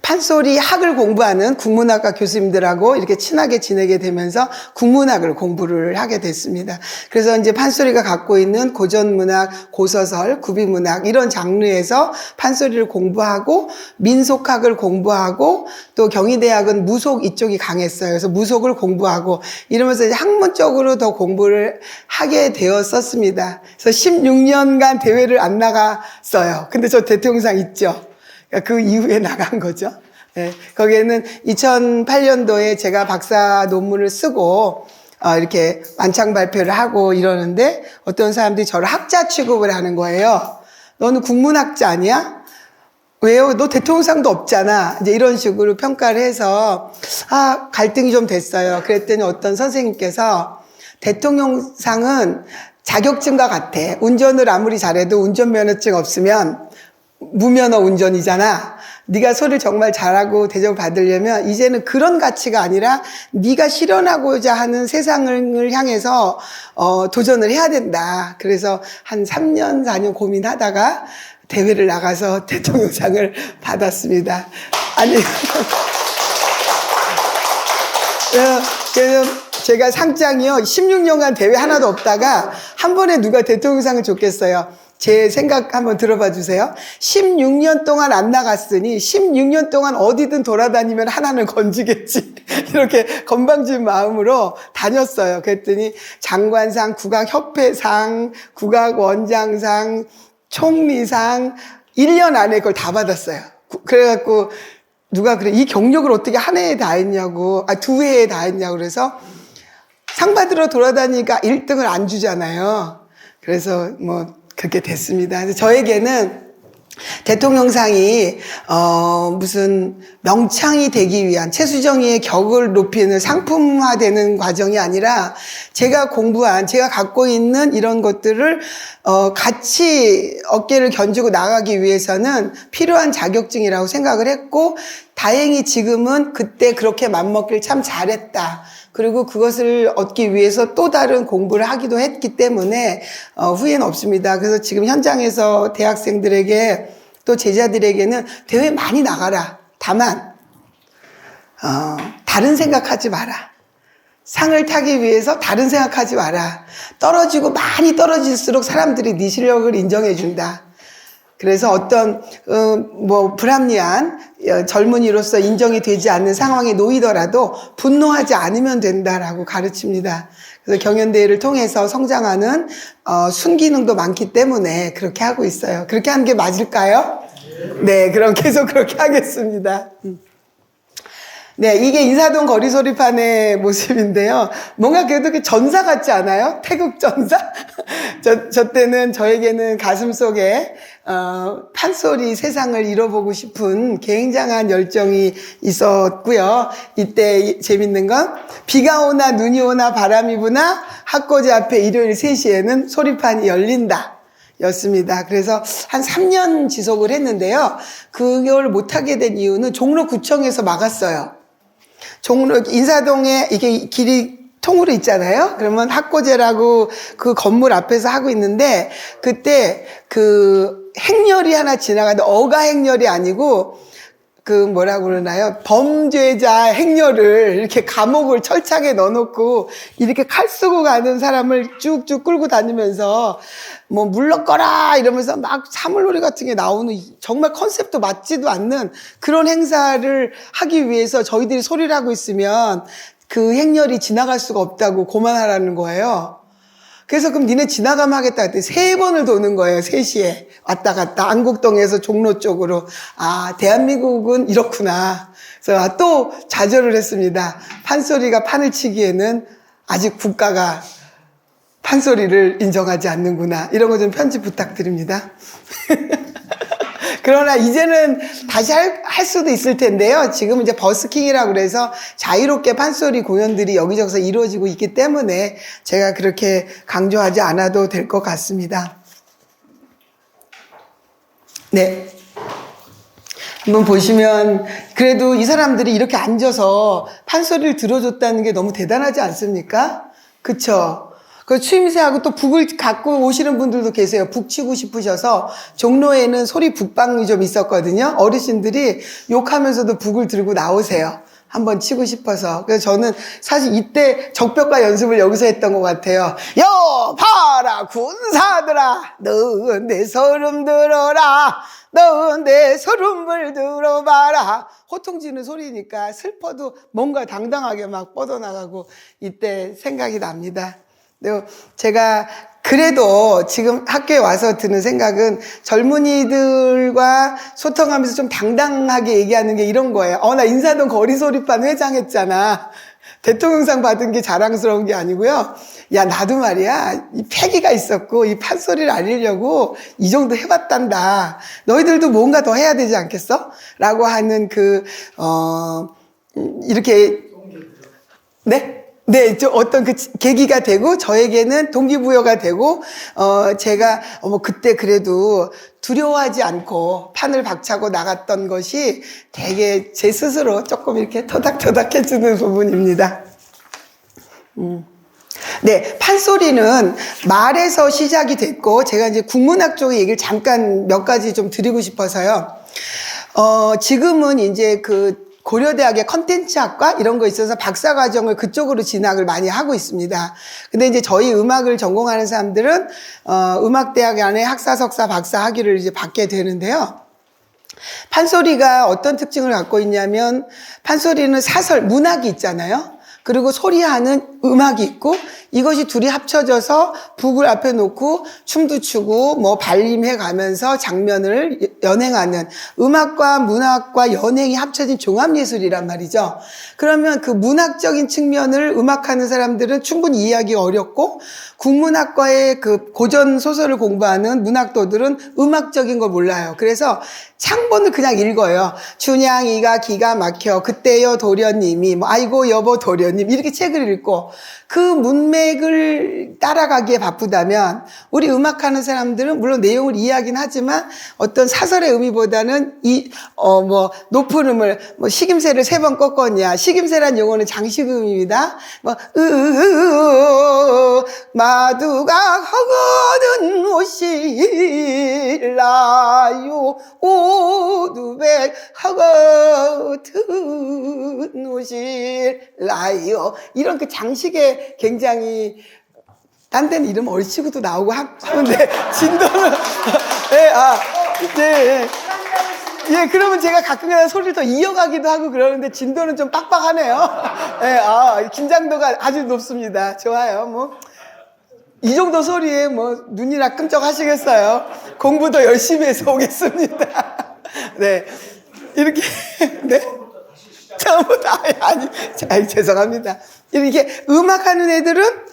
판소리 학을 공부하는 국문학과 교수님들하고 이렇게 친하게 지내게 되면서 국문학을 공부를 하게 됐습니다. 그래서 이제 판소리가 갖고 있는 고전문학, 고서설, 구비문학 이런 장르에서 판소리를 공부하고 민속학을 공부하고 또 경희대학은 무속 이쪽이 강했어요. 그래서 무속을 공부하고 이러면서 이제 학문적으로 더 공부를 하게 되었었습니다. 그래서 16년간 대회를 안 나갔어요. 근데 저 대통령상 있죠. 그 이후에 나간 거죠. 네, 거기에는 2008년도에 제가 박사 논문을 쓰고 이렇게 만창 발표를 하고 이러는데 어떤 사람들이 저를 학자 취급을 하는 거예요. 너는 국문학자 아니야? 왜요? 너 대통령상도 없잖아. 이제 이런 식으로 평가를 해서 갈등이 좀 됐어요. 그랬더니 어떤 선생님께서 대통령상은 자격증과 같아. 운전을 아무리 잘해도 운전면허증 없으면 무면허 운전이잖아. 네가 소리를 정말 잘하고 대접받으려면 이제는 그런 가치가 아니라 네가 실현하고자 하는 세상을 향해서 도전을 해야 된다. 그래서 한 3년, 4년 고민하다가 대회를 나가서 대통령상을 받았습니다. 아니, 그래서 제가 상장이요. 16년간 대회 하나도 없다가 한 번에 누가 대통령상을 줬겠어요. 제 생각 한번 들어봐 주세요. 16년 동안 안 나갔으니 16년 동안 어디든 돌아다니면 하나는 건지겠지. 이렇게 건방진 마음으로 다녔어요. 그랬더니 장관상, 국악협회상, 국악원장상, 총리상 1년 안에 그걸 다 받았어요. 그래갖고 누가 그래, 이 경력을 어떻게 한 해에 다 했냐고, 두 해에 다 했냐고 그래서 상 받으러 돌아다니니까 1등을 안 주잖아요. 그래서 뭐 그렇게 됐습니다. 그래서 저에게는 대통령상이 무슨 명창이 되기 위한 최수정이의 격을 높이는 상품화되는 과정이 아니라 제가 공부한, 제가 갖고 있는 이런 것들을 같이 어깨를 견주고 나가기 위해서는 필요한 자격증이라고 생각을 했고, 다행히 지금은 그때 그렇게 맘먹길 참 잘했다. 그리고 그것을 얻기 위해서 또 다른 공부를 하기도 했기 때문에 후회는 없습니다. 그래서 지금 현장에서 대학생들에게 또 제자들에게는 대회 많이 나가라. 다만 다른 생각하지 마라. 상을 타기 위해서 다른 생각하지 마라. 떨어지고 많이 떨어질수록 사람들이 네 실력을 인정해 준다. 그래서 어떤 불합리한 젊은이로서 인정이 되지 않는 상황에 놓이더라도 분노하지 않으면 된다라고 가르칩니다. 그래서 경연대회를 통해서 성장하는 순기능도 많기 때문에 그렇게 하고 있어요. 그렇게 하는 게 맞을까요? 네, 그럼 계속 그렇게 하겠습니다. 네, 이게 인사동 거리소리판의 모습인데요. 뭔가 그래도 전사 같지 않아요? 태국 전사? 저 때는 저에게는 가슴 속에 판소리 세상을 잃어보고 싶은 굉장한 열정이 있었고요. 이때 재밌는 건 비가 오나 눈이 오나 바람이 부나 학고제 앞에 일요일 3시에는 소리판이 열린다. 였습니다. 그래서 한 3년 지속을 했는데요. 그걸 못하게 된 이유는 종로구청에서 막았어요. 인사동에 이게 길이 통으로 있잖아요. 그러면 학고제라고 그 건물 앞에서 하고 있는데, 그때 그 행렬이 하나 지나가는데 어가 행렬이 아니고 뭐라고 그러나요? 범죄자 행렬을 이렇게 감옥을 철창에 넣어놓고 이렇게 칼 쓰고 가는 사람을 쭉쭉 끌고 다니면서 뭐 물러거라 이러면서 막 사물놀이 같은 게 나오는, 정말 컨셉도 맞지도 않는 그런 행사를 하기 위해서 저희들이 소리를 하고 있으면 그 행렬이 지나갈 수가 없다고 고만하라는 거예요. 그래서 그럼 니네 지나가면 하겠다 했더니 3번을 도는 거예요. 3시에 왔다 갔다 안국동에서 종로 쪽으로. 대한민국은 이렇구나. 그래서 또 좌절을 했습니다. 판소리가 판을 치기에는 아직 국가가 판소리를 인정하지 않는구나. 이런 거 좀 편집 부탁드립니다. 그러나 이제는 다시 할 수도 있을 텐데요. 지금 이제 버스킹이라고 그래서 자유롭게 판소리 공연들이 여기저기서 이루어지고 있기 때문에 제가 그렇게 강조하지 않아도 될 것 같습니다. 네. 한번 보시면 그래도 이 사람들이 이렇게 앉아서 판소리를 들어줬다는 게 너무 대단하지 않습니까? 그쵸? 그 추임새하고 또 북을 갖고 오시는 분들도 계세요. 북 치고 싶으셔서. 종로에는 소리 북방이 좀 있었거든요. 어르신들이 욕하면서도 북을 들고 나오세요. 한번 치고 싶어서. 그래서 저는 사실 이때 적벽가 연습을 여기서 했던 것 같아요. 봐라 군사들아, 너는 내 소름 들어라, 너는 내 소름을 들어봐라. 호통지는 소리니까 슬퍼도 뭔가 당당하게 막 뻗어나가고 이때 생각이 납니다. 제가 그래도 지금 학교에 와서 드는 생각은 젊은이들과 소통하면서 좀 당당하게 얘기하는 게 이런 거예요. 나 인사동 거리소리판 회장 했잖아. 대통령상 받은 게 자랑스러운 게 아니고요. 야, 나도 말이야, 이 패기가 있었고 이 판소리를 알리려고 이 정도 해봤단다. 너희들도 뭔가 더 해야 되지 않겠어? 라고 하는 이렇게, 네? 네, 어떤 그 계기가 되고, 저에게는 동기부여가 되고, 제가, 그때 그래도 두려워하지 않고 판을 박차고 나갔던 것이 되게 제 스스로 조금 이렇게 토닥토닥 해주는 부분입니다. 네, 판소리는 말에서 시작이 됐고, 제가 이제 국문학 쪽의 얘기를 잠깐 몇 가지 좀 드리고 싶어서요. 지금은 이제 고려대학의 컨텐츠학과 이런 거 있어서 박사과정을 그쪽으로 진학을 많이 하고 있습니다. 근데 이제 저희 음악을 전공하는 사람들은, 음악대학 안에 학사, 석사, 박사 학위를 이제 받게 되는데요. 판소리가 어떤 특징을 갖고 있냐면, 판소리는 사설, 문학이 있잖아요. 그 그리고 소리하는 음악이 있고 이것이 둘이 합쳐져서 북을 앞에 놓고 춤도 추고 뭐 발림해 가면서 장면을 연행하는 음악과 문학과 연행이 합쳐진 종합예술이란 말이죠. 그러면 그 문학적인 측면을 음악하는 사람들은 충분히 이해하기 어렵고 국문학과의 그 고전 소설을 공부하는 문학도들은 음악적인 걸 몰라요. 그래서 창본을 그냥 읽어요. 춘향이가 기가 막혀 그때요 도련님이 뭐 아이고 여보 도련님 이렇게 책을 읽고 그 문맥을 따라가기에 바쁘다면 우리 음악하는 사람들은 물론 내용을 이해하긴 하지만 어떤 사설의 의미보다는 뭐 높은 음을 뭐 식임새를 3번 꺾었냐 식임새란 용어는 장식음입니다. 뭐 마두가 허거든 오실라요 오두백 허거든 오실라요 이런 그 장식의 굉장히 딴 데는 이름 얼씨구도 나오고 하는데 진도는 예, 그러면 제가 가끔가다 소리를 더 이어가기도 하고 그러는데 진도는 좀 빡빡하네요. 긴장도가 아주 높습니다. 좋아요. 뭐 이 정도 소리에 뭐 눈이나 끔쩍하시겠어요. 공부 더 열심히 해서 오겠습니다. 네, 이렇게 네. 처음부터 아니 죄송합니다. 이렇게 음악하는 애들은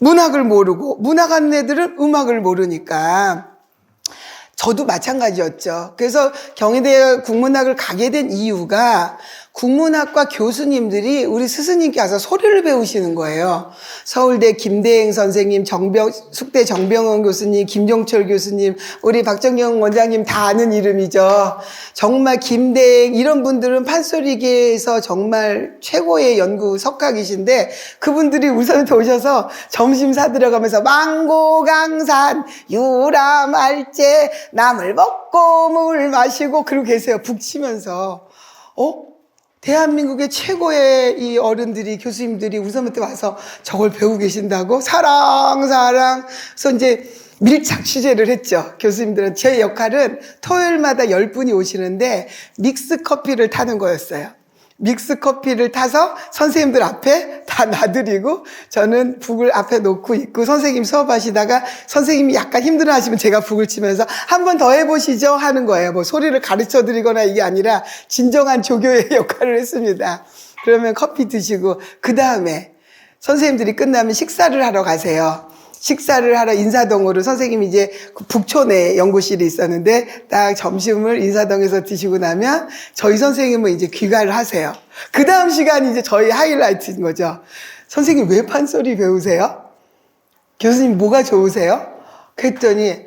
문학을 모르고 문학하는 애들은 음악을 모르니까 저도 마찬가지였죠. 그래서 경희대 국문학을 가게 된 이유가 국문학과 교수님들이 우리 스승님께 와서 소리를 배우시는 거예요. 서울대 김대행 선생님, 숙대 정병원 교수님, 김종철 교수님, 우리 박정경 원장님 다 아는 이름이죠. 정말 김대행 이런 분들은 판소리계에서 정말 최고의 연구 석학이신데 그분들이 우선한테 오셔서 점심 사들여가면서 망고강산 유라말제 나물 먹고 물 마시고 그러고 계세요. 북 치면서 대한민국의 최고의 이 어른들이 교수님들이 우선한테 와서 저걸 배우고 계신다고 사랑 그래서 이제 밀착 취재를 했죠. 교수님들은 제 역할은 토요일마다 10분이 오시는데 믹스 커피를 타는 거였어요. 믹스 커피를 타서 선생님들 앞에 다 놔드리고 저는 북을 앞에 놓고 있고 선생님 수업하시다가 선생님이 약간 힘들어 하시면 제가 북을 치면서 한 번 더 해보시죠 하는 거예요. 뭐 소리를 가르쳐 드리거나 이게 아니라 진정한 조교의 역할을 했습니다. 그러면 커피 드시고 그 다음에 선생님들이 끝나면 식사를 하러 가세요. 식사를 하러 인사동으로 선생님이 이제 북촌에 연구실이 있었는데 딱 점심을 인사동에서 드시고 나면 저희 선생님은 이제 귀가를 하세요. 그 다음 시간이 이제 저희 하이라이트인 거죠. 선생님 왜 판소리 배우세요? 교수님 뭐가 좋으세요? 그랬더니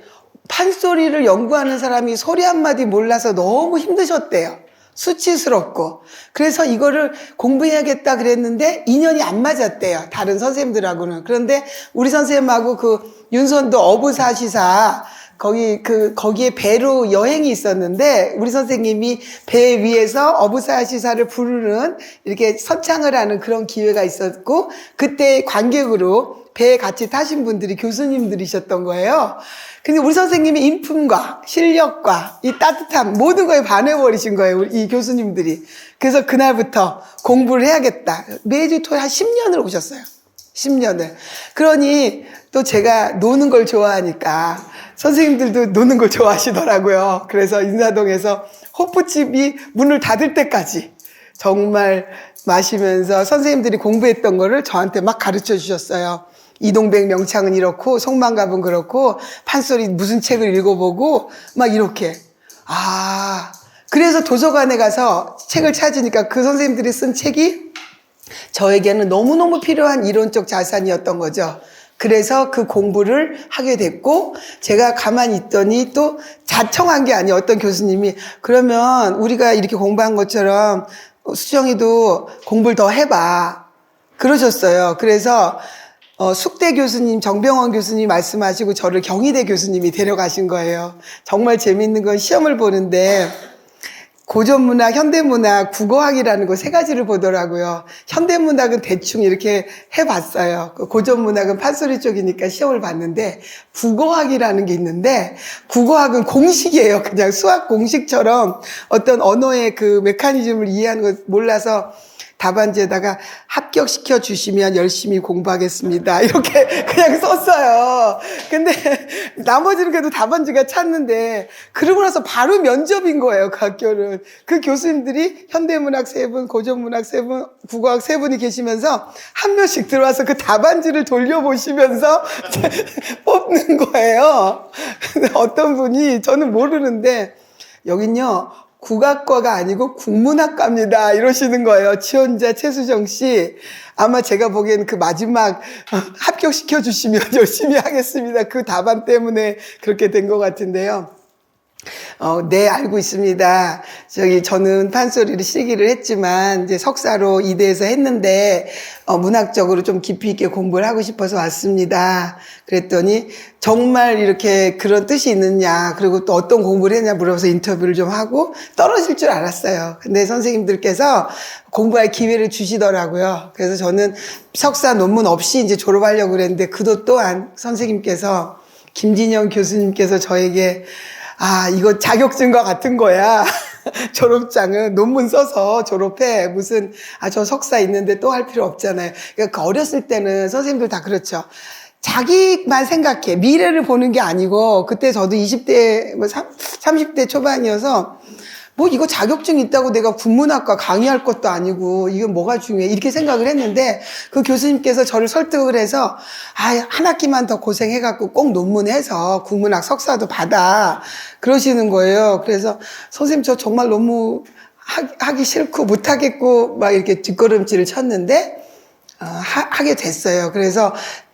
판소리를 연구하는 사람이 소리 한마디 몰라서 너무 힘드셨대요. 수치스럽고. 그래서 이거를 공부해야겠다 그랬는데 인연이 안 맞았대요. 다른 선생님들하고는. 그런데 우리 선생님하고 그 윤선도 어부사시사 거기에 배로 여행이 있었는데 우리 선생님이 배 위에서 어부사시사를 부르는 이렇게 선창을 하는 그런 기회가 있었고 그때 관객으로 배에 같이 타신 분들이 교수님들이셨던 거예요. 근데 우리 선생님이 인품과 실력과 이 따뜻함 모든 거에 반해버리신 거예요. 이 교수님들이. 그래서 그날부터 공부를 해야겠다. 매주 토요일 한 10년을 오셨어요. 10년을. 그러니 또 제가 노는 걸 좋아하니까 선생님들도 노는 걸 좋아하시더라고요. 그래서 인사동에서 호프집이 문을 닫을 때까지 정말 마시면서 선생님들이 공부했던 거를 저한테 막 가르쳐 주셨어요. 이동백 명창은 이렇고 송만갑은 그렇고 판소리 무슨 책을 읽어보고 막 이렇게 그래서 도서관에 가서 책을 찾으니까 그 선생님들이 쓴 책이 저에게는 너무너무 필요한 이론적 자산이었던 거죠. 그래서 그 공부를 하게 됐고 제가 가만히 있더니 또 자청한 게 아니에요. 어떤 교수님이 그러면 우리가 이렇게 공부한 것처럼 수정이도 공부를 더 해봐 그러셨어요. 그래서 숙대 교수님, 정병원 교수님 말씀하시고 저를 경희대 교수님이 데려가신 거예요. 정말 재밌는 건 시험을 보는데 고전문학, 현대문학, 국어학이라는 거 3가지를 보더라고요. 현대문학은 대충 이렇게 해봤어요. 고전문학은 판소리 쪽이니까 시험을 봤는데 국어학이라는 게 있는데 국어학은 공식이에요. 그냥 수학 공식처럼 어떤 언어의 그 메커니즘을 이해하는 거 몰라서 답안지에다가 합격시켜 주시면 열심히 공부하겠습니다. 이렇게 그냥 썼어요. 근데 나머지는 그래도 답안지가 찼는데 그러고 나서 바로 면접인 거예요. 그 학교는. 그 교수님들이 현대문학 3분, 고전문학 3분, 국어학 3분이 계시면서 한 명씩 들어와서 그 답안지를 돌려보시면서 뽑는 거예요. 근데 어떤 분이 저는 모르는데 여긴요 국악과가 아니고 국문학과입니다 이러시는 거예요. 지원자 최수정 씨 아마 제가 보기엔 그 마지막 합격시켜 주시면 열심히 하겠습니다 그 답안 때문에 그렇게 된 것 같은데요. 네, 알고 있습니다. 저는 판소리를 실기를 했지만, 이제 석사로 이대에서 했는데, 문학적으로 좀 깊이 있게 공부를 하고 싶어서 왔습니다. 그랬더니, 정말 이렇게 그런 뜻이 있느냐, 그리고 또 어떤 공부를 했냐 물어서 인터뷰를 좀 하고 떨어질 줄 알았어요. 근데 선생님들께서 공부할 기회를 주시더라고요. 그래서 저는 석사 논문 없이 이제 졸업하려고 그랬는데, 그도 또한 선생님께서, 김진영 교수님께서 저에게 이거 자격증과 같은 거야. 졸업장은 논문 써서 졸업해. 무슨, 저 석사 있는데 또 할 필요 없잖아요. 그러니까 어렸을 때는 선생님들 다 그렇죠. 자기만 생각해. 미래를 보는 게 아니고, 그때 저도 20대, 30대 초반이어서, 이거 자격증 있다고 내가 국문학과 강의할 것도 아니고, 이건 뭐가 중요해. 이렇게 생각을 했는데, 그 교수님께서 저를 설득을 해서, 한 학기만 더 고생해갖고 꼭 논문해서 국문학 석사도 받아. 그러시는 거예요. 그래서, 선생님, 저 정말 너무 하기 싫고 못하겠고, 막 이렇게 뒷걸음질을 쳤는데, 하게 됐어요. 그래서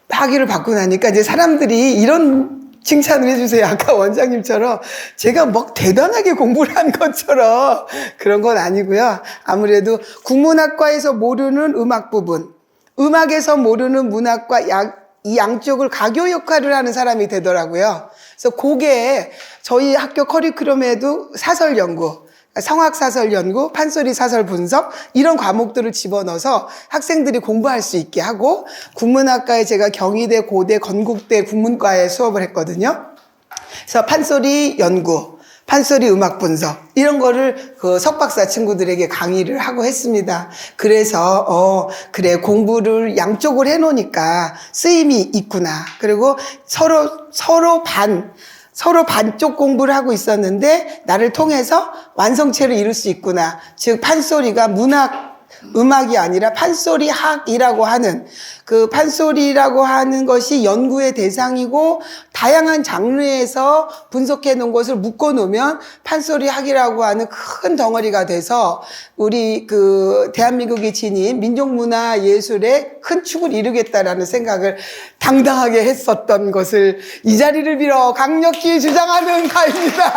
학위를 받고 나니까 이제 사람들이 이런 칭찬을 해주세요. 아까 원장님처럼 제가 막 대단하게 공부를 한 것처럼 그런 건 아니고요. 아무래도 국문학과에서 모르는 음악 부분, 음악에서 모르는 문학과 이 양쪽을 가교 역할을 하는 사람이 되더라고요. 그래서 그게 저희 학교 커리큘럼에도 사설 연구, 성악사설 연구, 판소리 사설 분석 이런 과목들을 집어넣어서 학생들이 공부할 수 있게 하고 국문학과에 제가 경희대, 고대, 건국대 국문과에 수업을 했거든요. 그래서 판소리 연구, 판소리 음악 분석 이런 거를 그 석박사 친구들에게 강의를 하고 했습니다. 그래서 그래 공부를 양쪽을 해놓으니까 쓰임이 있구나. 그리고 서로 반쪽 공부를 하고 있었는데 나를 통해서 완성체를 이룰 수 있구나. 즉 판소리가 음악이 아니라 판소리학이라고 하는 그 판소리라고 하는 것이 연구의 대상이고 다양한 장르에서 분석해 놓은 것을 묶어 놓으면 판소리학이라고 하는 큰 덩어리가 돼서 우리 그 대한민국이 지닌 민족문화 예술의 큰 축을 이루겠다라는 생각을 당당하게 했었던 것을 이 자리를 빌어 강력히 주장하는 가입니다.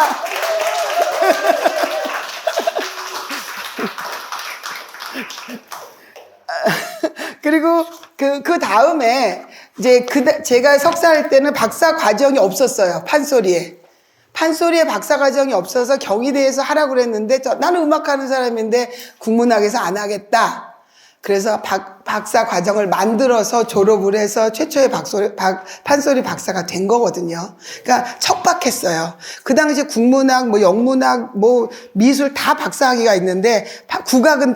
그리고 그 다음에 이제 제가 석사할 때는 박사 과정이 없었어요. 판소리에 박사 과정이 없어서 경희대에서 하라고 그랬는데 나는 음악하는 사람인데 국문학에서 안 하겠다. 그래서 박사 과정을 만들어서 졸업을 해서 최초의 판소리 박사가 된 거거든요. 그러니까 척박했어요. 그 당시에 국문학, 영문학, 미술 다 박사학위가 있는데 국악은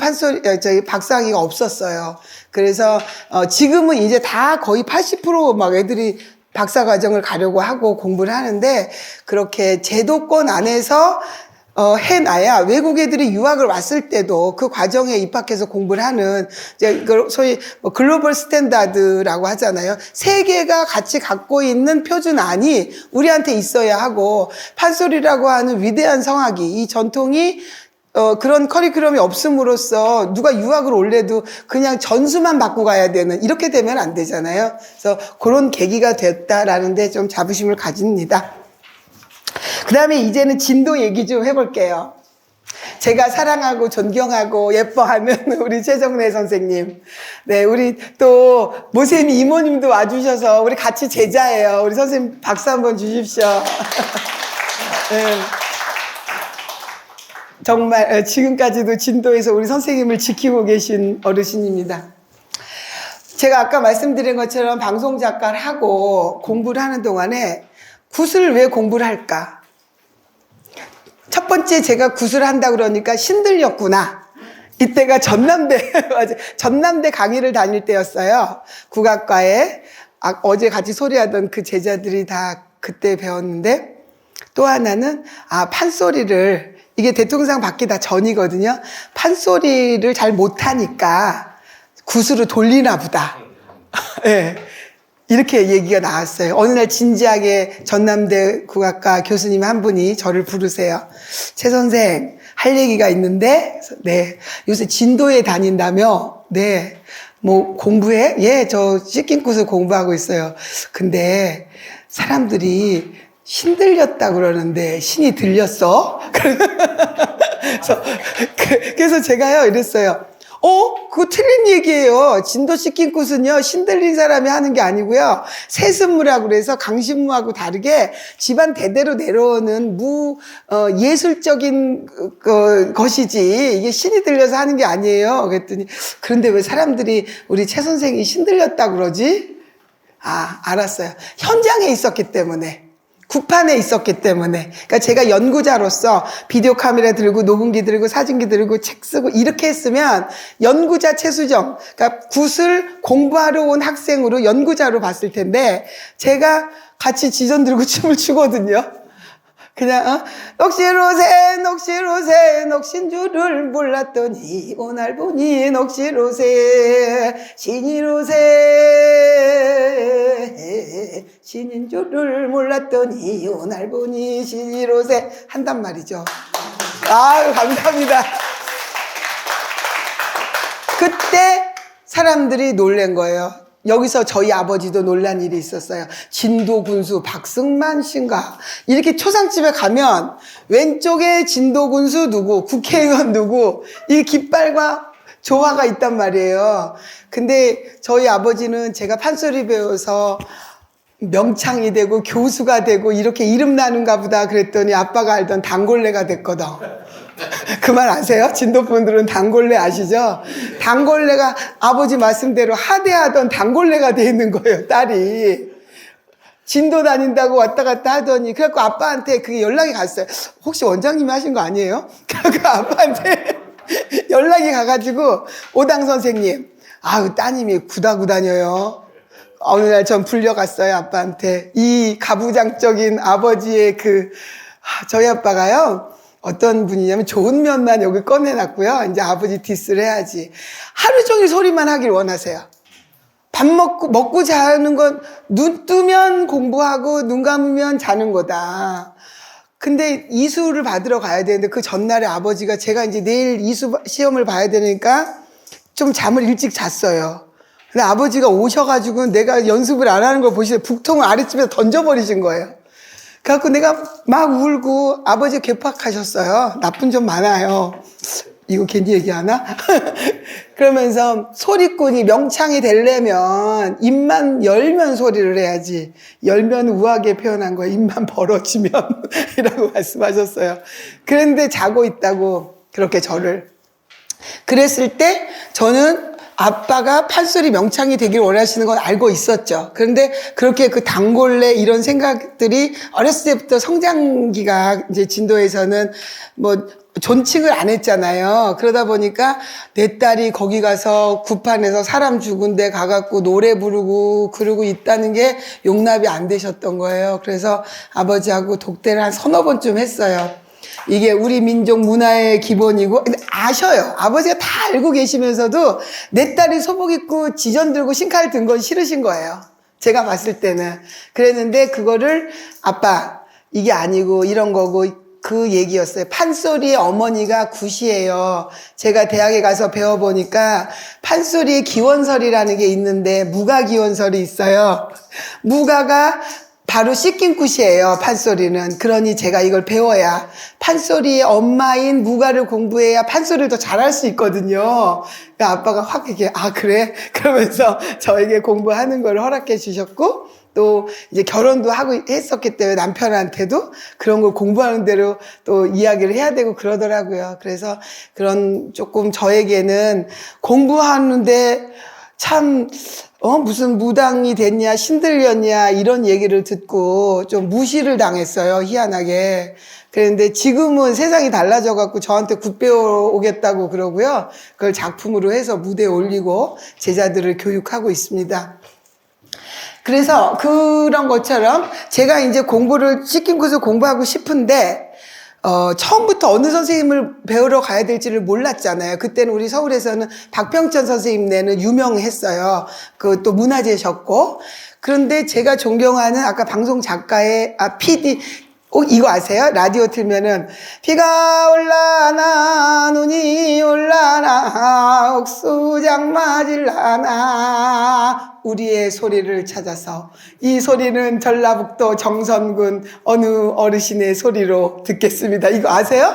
박사학위가 없었어요. 그래서 지금은 이제 다 거의 80% 막 애들이 박사 과정을 가려고 하고 공부를 하는데 그렇게 제도권 안에서 해놔야 외국 애들이 유학을 왔을 때도 그 과정에 입학해서 공부를 하는 이제 소위 글로벌 스탠다드라고 하잖아요. 세계가 같이 갖고 있는 표준안이 우리한테 있어야 하고 판소리라고 하는 위대한 성악이 이 전통이 그런 커리큘럼이 없음으로써 누가 유학을 올래도 그냥 전수만 받고 가야 되는 이렇게 되면 안 되잖아요. 그래서 그런 계기가 됐다라는 데 좀 자부심을 가집니다. 그 다음에 이제는 진도 얘기 좀 해볼게요. 제가 사랑하고 존경하고 예뻐하는 우리 최정래 선생님. 네, 우리 또 모세미 이모님도 와주셔서 우리 같이 제자예요. 우리 선생님 박수 한번 주십시오. 네. 정말 지금까지도 진도에서 우리 선생님을 지키고 계신 어르신입니다. 제가 아까 말씀드린 것처럼 방송 작가를 하고 공부를 하는 동안에 굿을 왜 공부를 할까? 첫 번째 제가 굿을 한다 그러니까 신들렸구나. 이때가 전남대, 맞아. 전남대 강의를 다닐 때였어요. 국악과에. 어제 같이 소리하던 그 제자들이 다 그때 배웠는데, 또 하나는, 판소리를, 이게 대통령상 받기 다 전이거든요. 판소리를 잘 못하니까 굿으로 돌리나 보다. 예. 이렇게 얘기가 나왔어요. 어느 날 진지하게 전남대 국악과 교수님 한 분이 저를 부르세요. 최 선생, 할 얘기가 있는데, 네. 요새 진도에 다닌다며? 네. 뭐, 공부해? 예, 저 씻긴굿을 공부하고 있어요. 근데 사람들이 신 들렸다 그러는데, 신이 들렸어? 그래서 제가요, 이랬어요. 그거 틀린 얘기예요. 진도 씻긴굿은요, 신 들린 사람이 하는 게 아니고요. 세습무라고 그래서 강신무하고 다르게 집안 대대로 내려오는 예술적인 것이지, 이게 신이 들려서 하는 게 아니에요. 그랬더니, 그런데 왜 사람들이 우리 최 선생이 신 들렸다 그러지? 알았어요. 현장에 있었기 때문에. 국판에 있었기 때문에. 그러니까 제가 연구자로서 비디오 카메라 들고 녹음기 들고 사진기 들고 책 쓰고 이렇게 했으면 연구자 최수정, 그러니까 굿을 공부하러 온 학생으로 연구자로 봤을 텐데, 제가 같이 지전 들고 춤을 추거든요. 그냥 녹시로새 녹시로새 녹신 줄을 몰랐더니 오날 보니 녹시로새 신이로새 신인 줄을 몰랐더니 오날 보니 신이로새 한단 말이죠. 감사합니다. 그때 사람들이 놀란 거예요. 여기서 저희 아버지도 놀란 일이 있었어요. 진도 군수 박승만 씨인가? 이렇게 초상집에 가면 왼쪽에 진도 군수 누구, 국회의원 누구, 이 깃발과 조화가 있단 말이에요. 근데 저희 아버지는 제가 판소리 배워서 명창이 되고 교수가 되고 이렇게 이름 나는가 보다 그랬더니 아빠가 알던 단골레가 됐거든. 그 말 아세요? 진도분들은 단골레 아시죠? 단골레가 아버지 말씀대로 하대하던 단골레가 돼 있는 거예요, 딸이. 진도 다닌다고 왔다 갔다 하더니, 그래갖고 아빠한테 그게 연락이 갔어요. 혹시 원장님이 하신 거 아니에요? 그래갖고 아빠한테 연락이 가가지고, 오당 선생님, 따님이 구다구 다녀요. 어느 날 전 불려갔어요, 아빠한테. 이 가부장적인 아버지의 저희 아빠가요, 어떤 분이냐면 좋은 면만 여기 꺼내놨고요. 이제 아버지 디스를 해야지. 하루 종일 소리만 하길 원하세요. 밥 먹고 자는 건 눈 뜨면 공부하고 눈 감으면 자는 거다. 근데 이수를 받으러 가야 되는데 그 전날에 아버지가 제가 이제 내일 이수 시험을 봐야 되니까 좀 잠을 일찍 잤어요. 근데 아버지가 오셔가지고 내가 연습을 안 하는 걸 보시고 북통을 아랫집에서 던져버리신 거예요. 그래갖고 내가 막 울고 아버지 개팍하셨어요. 나쁜 점 많아요. 이거 괜히 얘기하나? 그러면서 소리꾼이 명창이 되려면 입만 열면 소리를 해야지. 열면 우아하게 표현한 거예요. 입만 벌어지면 이라고 말씀하셨어요. 그런데 자고 있다고 그렇게 저를. 그랬을 때 저는 아빠가 판소리 명창이 되길 원하시는 건 알고 있었죠. 그런데 그렇게 그 단골레 이런 생각들이 어렸을 때부터 성장기가 이제 진도에서는 뭐 존칭을 안 했잖아요. 그러다 보니까 내 딸이 거기 가서 굿판에서 사람 죽은 데 가갖고 노래 부르고 그러고 있다는 게 용납이 안 되셨던 거예요. 그래서 아버지하고 독대를 한 서너 번쯤 했어요. 이게 우리 민족 문화의 기본이고, 근데 아셔요. 아버지가 다 알고 계시면서도 내 딸이 소복 입고 지전 들고 신칼 든 건 싫으신 거예요. 제가 봤을 때는. 그랬는데 그거를 아빠, 이게 아니고 이런 거고 그 얘기였어요. 판소리의 어머니가 굿이에요. 제가 대학에 가서 배워보니까 판소리의 기원설이라는 게 있는데 무가 기원설이 있어요. 무가가 바로 씻긴 굿이에요, 판소리는. 그러니 제가 이걸 배워야 판소리의 엄마인 무가를 공부해야 판소리를 더 잘할 수 있거든요. 그러니까 아빠가 확 이렇게 그래? 그러면서 저에게 공부하는 걸 허락해 주셨고, 또 이제 결혼도 하고 했었기 때문에 남편한테도 그런 걸 공부하는 대로 또 이야기를 해야 되고 그러더라고요. 그래서 그런 조금 저에게는 공부하는데 참, 무슨 무당이 됐냐, 신들렸냐, 이런 얘기를 듣고 좀 무시를 당했어요, 희한하게. 그런데 지금은 세상이 달라져갖고 저한테 굿 배워오겠다고 그러고요. 그걸 작품으로 해서 무대에 올리고 제자들을 교육하고 있습니다. 그래서 그런 것처럼 제가 이제 공부를 시킨 곳을 공부하고 싶은데, 처음부터 어느 선생님을 배우러 가야 될지를 몰랐잖아요. 그때는 우리 서울에서는 박병천 선생님네는 유명했어요. 그 또 문화재셨고. 그런데 제가 존경하는 아까 방송 작가의, PD, 이거 아세요? 라디오 틀면은, 비가 올라나, 눈이 올라나, 옥수장 맞을라나, 우리의 소리를 찾아서. 이 소리는 전라북도 정선군 어느 어르신의 소리로 듣겠습니다. 이거 아세요?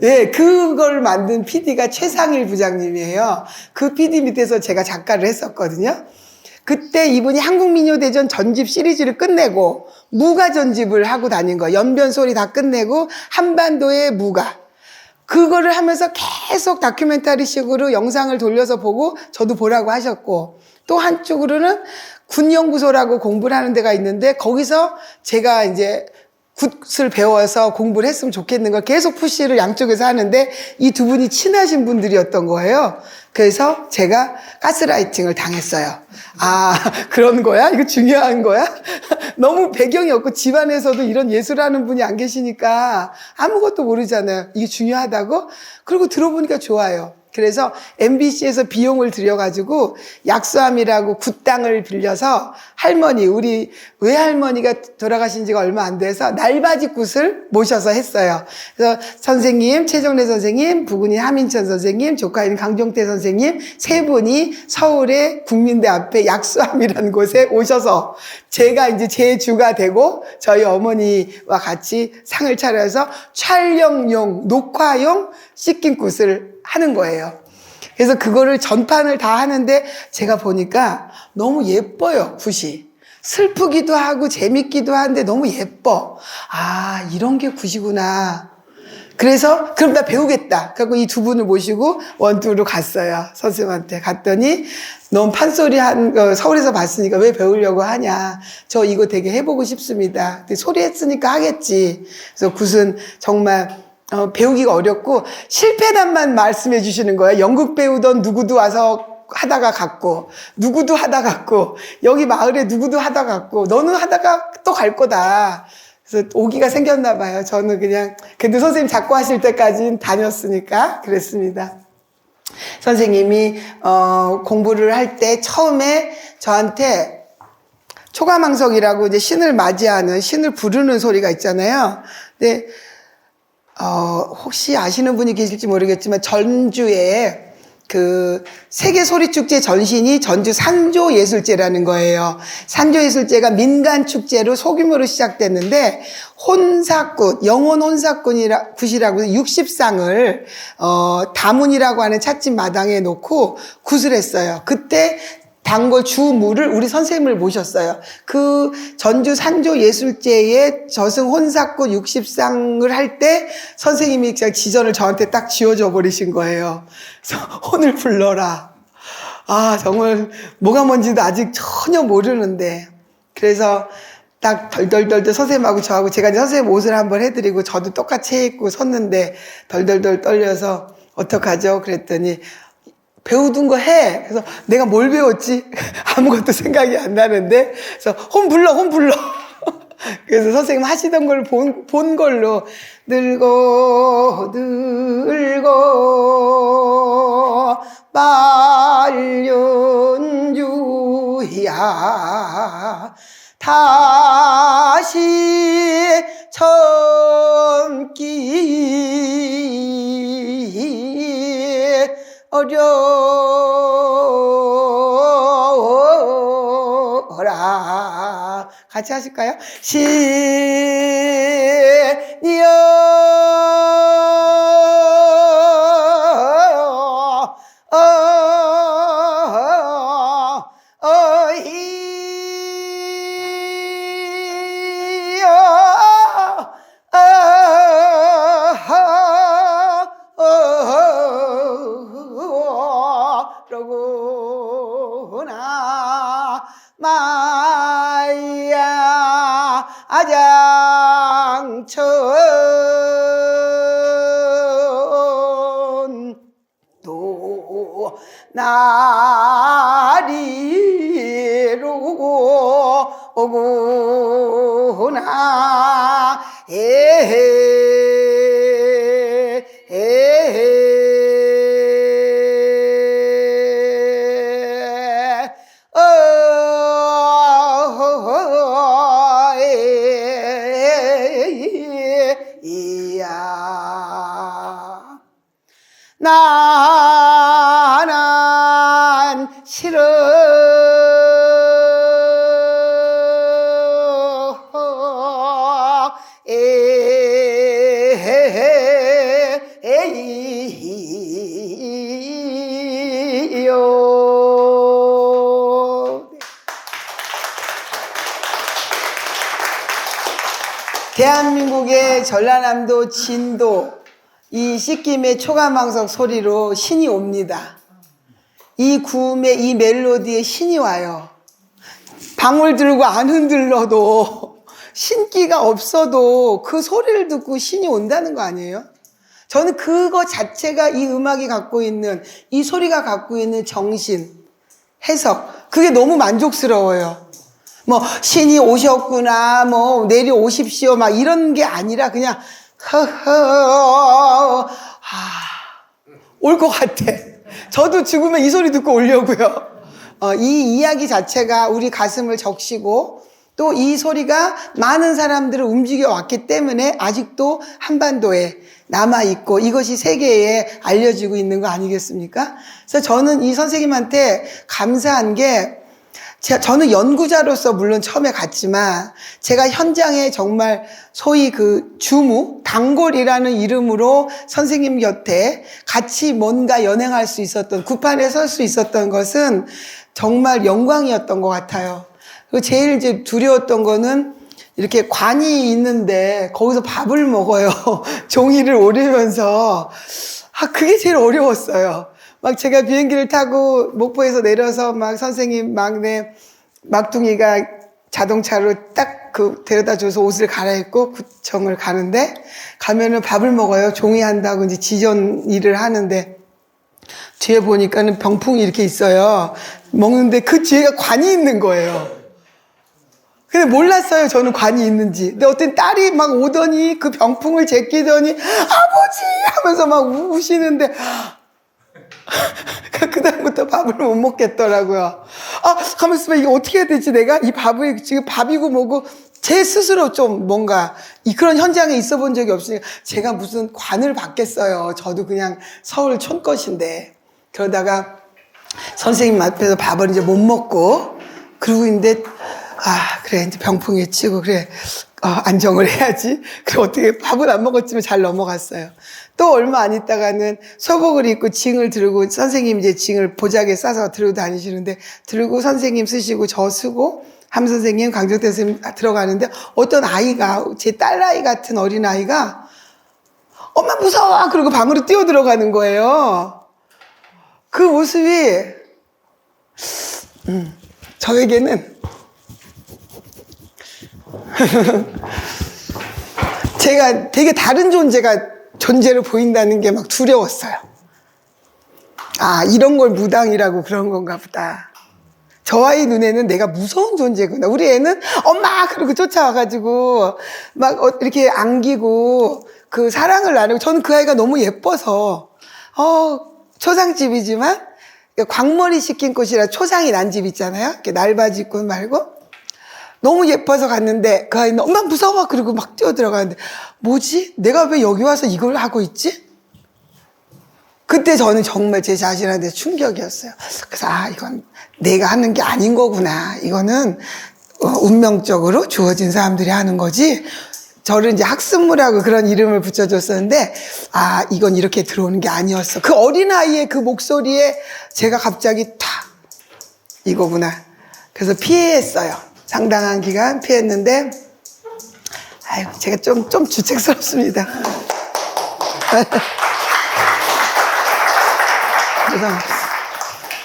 예, 그걸 만든 PD가 최상일 부장님이에요. 그 PD 밑에서 제가 작가를 했었거든요. 그때 이분이 한국민요대전 전집 시리즈를 끝내고 무가 전집을 하고 다닌 거예요. 연변 소리 다 끝내고 한반도의 무가. 그거를 하면서 계속 다큐멘터리식으로 영상을 돌려서 보고 저도 보라고 하셨고, 또 한쪽으로는 군연구소라고 공부를 하는 데가 있는데 거기서 제가 이제 굿을 배워서 공부를 했으면 좋겠는 걸 계속 푸시를 양쪽에서 하는데 이 두 분이 친하신 분들이었던 거예요. 그래서 제가 가스라이팅을 당했어요. 아, 그런 거야? 이거 중요한 거야? 너무 배경이 없고 집안에서도 이런 예술하는 분이 안 계시니까 아무것도 모르잖아요. 이게 중요하다고? 그리고 들어보니까 좋아요. 그래서 MBC에서 비용을 들여가지고 약수함이라고 굿땅을 빌려서 할머니, 우리 외할머니가 돌아가신 지가 얼마 안 돼서 날바지 굿을 모셔서 했어요. 그래서 선생님, 최정래 선생님, 부군인 하민천 선생님, 조카인 강종태 선생님 세 분이 서울의 국민대 앞에 약수함이라는 곳에 오셔서 제가 이제 제주가 되고 저희 어머니와 같이 상을 차려서 촬영용, 녹화용 씻긴 굿을 하는 거예요. 그래서 그거를 전판을 다 하는데 제가 보니까 너무 예뻐요, 굿이. 슬프기도 하고 재밌기도 한데 너무 예뻐. 아, 이런 게 굿이구나. 그래서 그럼 나 배우겠다. 그래서 이 두 분을 모시고 원투로 갔어요. 선생님한테 갔더니 넌 판소리 한 거 서울에서 봤으니까 왜 배우려고 하냐. 저 이거 되게 해보고 싶습니다. 소리 했으니까 하겠지. 그래서 굿은 정말 배우기가 어렵고 실패담만 말씀해 주시는 거예요. 연극 배우던 누구도 와서 하다가 갔고 누구도 하다 갔고 여기 마을에 누구도 하다 갔고 너는 하다가 또 갈 거다. 그래서 오기가 생겼나 봐요. 저는 그냥 그래도 선생님 자꾸 하실 때까지는 다녔으니까 그랬습니다. 선생님이 공부를 할 때 처음에 저한테 초가망석이라고 이제 신을 맞이하는 신을 부르는 소리가 있잖아요. 근데 혹시 아시는 분이 계실지 모르겠지만 전주에 그 세계 소리축제 전신이 전주 산조예술제라는 거예요. 산조예술제가 민간 축제로 소규모로 시작됐는데 혼사굿, 영혼 혼사굿이라고 60상을 다문이라고 하는 찻집 마당에 놓고 굿을 했어요. 그때 단골 주무를 우리 선생님을 모셨어요. 그 전주 산조예술제에 저승 혼사굿 60상을 할 때 선생님이 그냥 지전을 저한테 딱 지어줘 버리신 거예요. 그래서 혼을 불러라. 아, 정말 뭐가 뭔지도 아직 전혀 모르는데. 그래서 딱 덜덜덜 선생님하고 저하고 제가 이제 선생님 옷을 한번 해드리고 저도 똑같이 입고 섰는데 덜덜덜 떨려서 어떡하죠? 그랬더니 배우던 거 해. 그래서 내가 뭘 배웠지? 아무것도 생각이 안 나는데. 그래서 혼 불러. 그래서 선생님 하시던 걸 본 걸로 늙고 말윤주야 다시 젊기 어려라. 같이 하실까요? 또 나리로 오구나 나는 싫어 대한민국의 전라남도 진도 이 씻김의 초가망석 소리로 신이 옵니다. 이 구음에 이 멜로디에 신이 와요. 방울 들고 안 흔들러도 신기가 없어도 그 소리를 듣고 신이 온다는 거 아니에요? 저는 그거 자체가 이 음악이 갖고 있는 이 소리가 갖고 있는 정신, 해석 그게 너무 만족스러워요. 뭐 신이 오셨구나 뭐 내려오십시오 막 이런 게 아니라 그냥 올 것 같아. 저도 죽으면 이 소리 듣고 오려고요. 이 이야기 자체가 우리 가슴을 적시고 또 이 소리가 많은 사람들을 움직여 왔기 때문에 아직도 한반도에 남아있고 이것이 세계에 알려지고 있는 거 아니겠습니까? 그래서 저는 이 선생님한테 감사한 게 저는 연구자로서 물론 처음에 갔지만 제가 현장에 정말 소위 그 주무, 단골이라는 이름으로 선생님 곁에 같이 뭔가 연행할 수 있었던, 구판에 설 수 있었던 것은 정말 영광이었던 것 같아요. 그리고 제일 이제 두려웠던 거는 이렇게 관이 있는데 거기서 밥을 먹어요. 종이를 오리면서. 그게 제일 어려웠어요. 막 제가 비행기를 타고 목포에서 내려서 막 선생님 막내 막둥이가 자동차로 딱 그 데려다 줘서 옷을 갈아입고 구청을 가는데 가면은 밥을 먹어요. 종이 한다고 이제 지전 일을 하는데 뒤에 보니까는 병풍이 이렇게 있어요. 먹는데 그 뒤에가 관이 있는 거예요. 근데 몰랐어요. 저는 관이 있는지. 근데 어떤 딸이 막 오더니 그 병풍을 제끼더니 아버지 하면서 막 우시는데 그다음부터 밥을 못 먹겠더라고요. 가만있어 봐. 이거 어떻게 해야 되지? 내가 이 밥을 지금 밥이고 뭐고 제 스스로 좀 뭔가 그런 현장에 있어 본 적이 없으니까 제가 무슨 관을 받겠어요. 저도 그냥 서울 촌것인데. 그러다가 선생님 앞에서 밥을 이제 못 먹고 그러고 있는데 그래 이제 병풍에 치고 그래 안정을 해야지. 그래 어떻게 밥은 안 먹었지만 잘 넘어갔어요. 또 얼마 안 있다가는 소복을 입고 징을 들고 선생님 이제 징을 보자기에 싸서 들고 다니시는데 들고 선생님 쓰시고 저 쓰고 함 선생님 강정태 선생님 들어가는데 어떤 아이가 제 딸아이 같은 어린아이가 엄마 무서워 그러고 방으로 뛰어 들어가는 거예요. 그 모습이 저에게는 제가 되게 다른 존재로 보인다는 게 막 두려웠어요. 이런 걸 무당이라고 그런 건가 보다. 저 아이 눈에는 내가 무서운 존재구나. 우리 애는 엄마 그러고 쫓아와가지고 막 이렇게 안기고 그 사랑을 나누고 저는 그 아이가 너무 예뻐서 초상집이지만 광머리 씻긴 꽃이라 초상이 난 집 있잖아요. 이렇게 날바지 꽃 말고 너무 예뻐서 갔는데 그 아이는 엄마 무서워 그러고 막 뛰어 들어가는데 뭐지? 내가 왜 여기 와서 이걸 하고 있지? 그때 저는 정말 제 자신한테 충격이었어요. 그래서 이건 내가 하는 게 아닌 거구나. 이거는 운명적으로 주어진 사람들이 하는 거지. 저를 이제 학습무라고 그런 이름을 붙여줬었는데 이건 이렇게 들어오는 게 아니었어. 그 어린아이의 그 목소리에 제가 갑자기 탁 이거구나. 그래서 피했어요. 상당한 기간 피했는데 제가 좀 주책스럽습니다.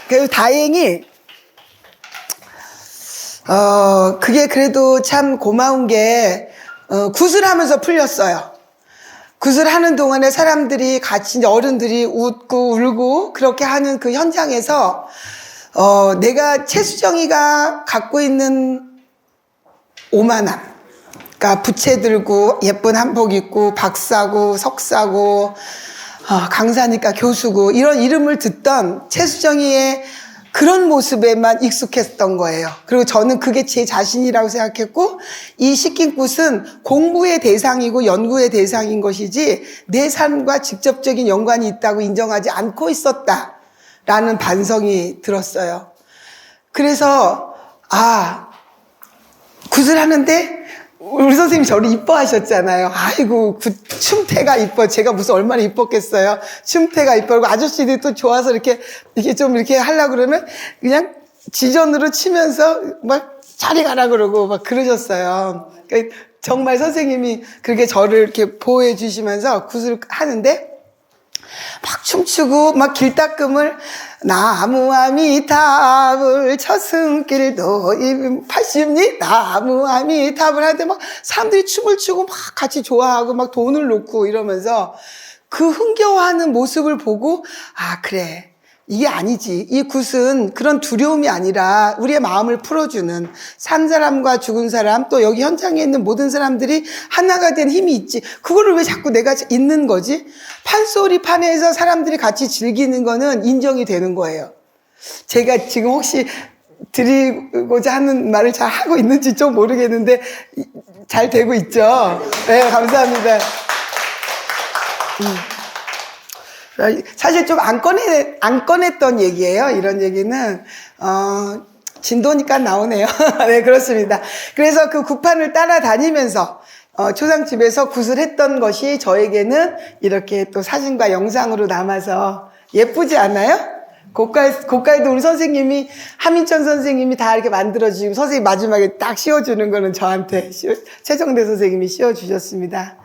그래서 다행히 그게 그래도 참 고마운 게 굿을 하면서 풀렸어요. 구슬하는 동안에 사람들이 같이 이제 어른들이 웃고 울고 그렇게 하는 그 현장에서 내가 최수정이가 갖고 있는 오만함, 그러니까 부채 들고 예쁜 한복 입고 박사고 석사고 강사니까 교수고 이런 이름을 듣던 최수정이의 그런 모습에만 익숙했던 거예요. 그리고 저는 그게 제 자신이라고 생각했고, 이 시킨굿은 공부의 대상이고 연구의 대상인 것이지 내 삶과 직접적인 연관이 있다고 인정하지 않고 있었다라는 반성이 들었어요. 그래서 굿을 하는데 우리 선생님이 저를 이뻐하셨잖아요. 아이고, 춤태가 이뻐. 제가 무슨 얼마나 이뻤겠어요. 춤태가 이뻐. 아저씨들이 또 좋아서 이렇게 좀 이렇게 하려고 그러면 그냥 지전으로 치면서 막 자리 가라 그러고 막 그러셨어요. 그러니까 정말 선생님이 그렇게 저를 이렇게 보호해 주시면서 굿을 하는데 막 춤추고 막 길닦음을 나무아미탑을 첫승길도 80리 나무아미탑을 하는데 막 사람들이 춤을 추고 막 같이 좋아하고 막 돈을 놓고 이러면서 그 흥겨워하는 모습을 보고 그래, 이게 아니지. 이 굿은 그런 두려움이 아니라 우리의 마음을 풀어주는, 산 사람과 죽은 사람 또 여기 현장에 있는 모든 사람들이 하나가 된 힘이 있지. 그거를 왜 자꾸 내가 잊는 거지? 판소리 판에서 사람들이 같이 즐기는 거는 인정이 되는 거예요. 제가 지금 혹시 드리고자 하는 말을 잘 하고 있는지 좀 모르겠는데 잘 되고 있죠? 네, 감사합니다. 사실 좀 안 꺼냈던 얘기예요. 이런 얘기는 진도니까 나오네요. 네, 그렇습니다. 그래서 그 굿판을 따라다니면서 초상집에서 굿을 했던 것이 저에게는 이렇게 또 사진과 영상으로 남아서 예쁘지 않아요? 고가에도 우리 선생님이, 하민천 선생님이 다 이렇게 만들어주시고, 선생님 마지막에 딱 씌워주는 거는 저한테 최정대 선생님이 씌워주셨습니다.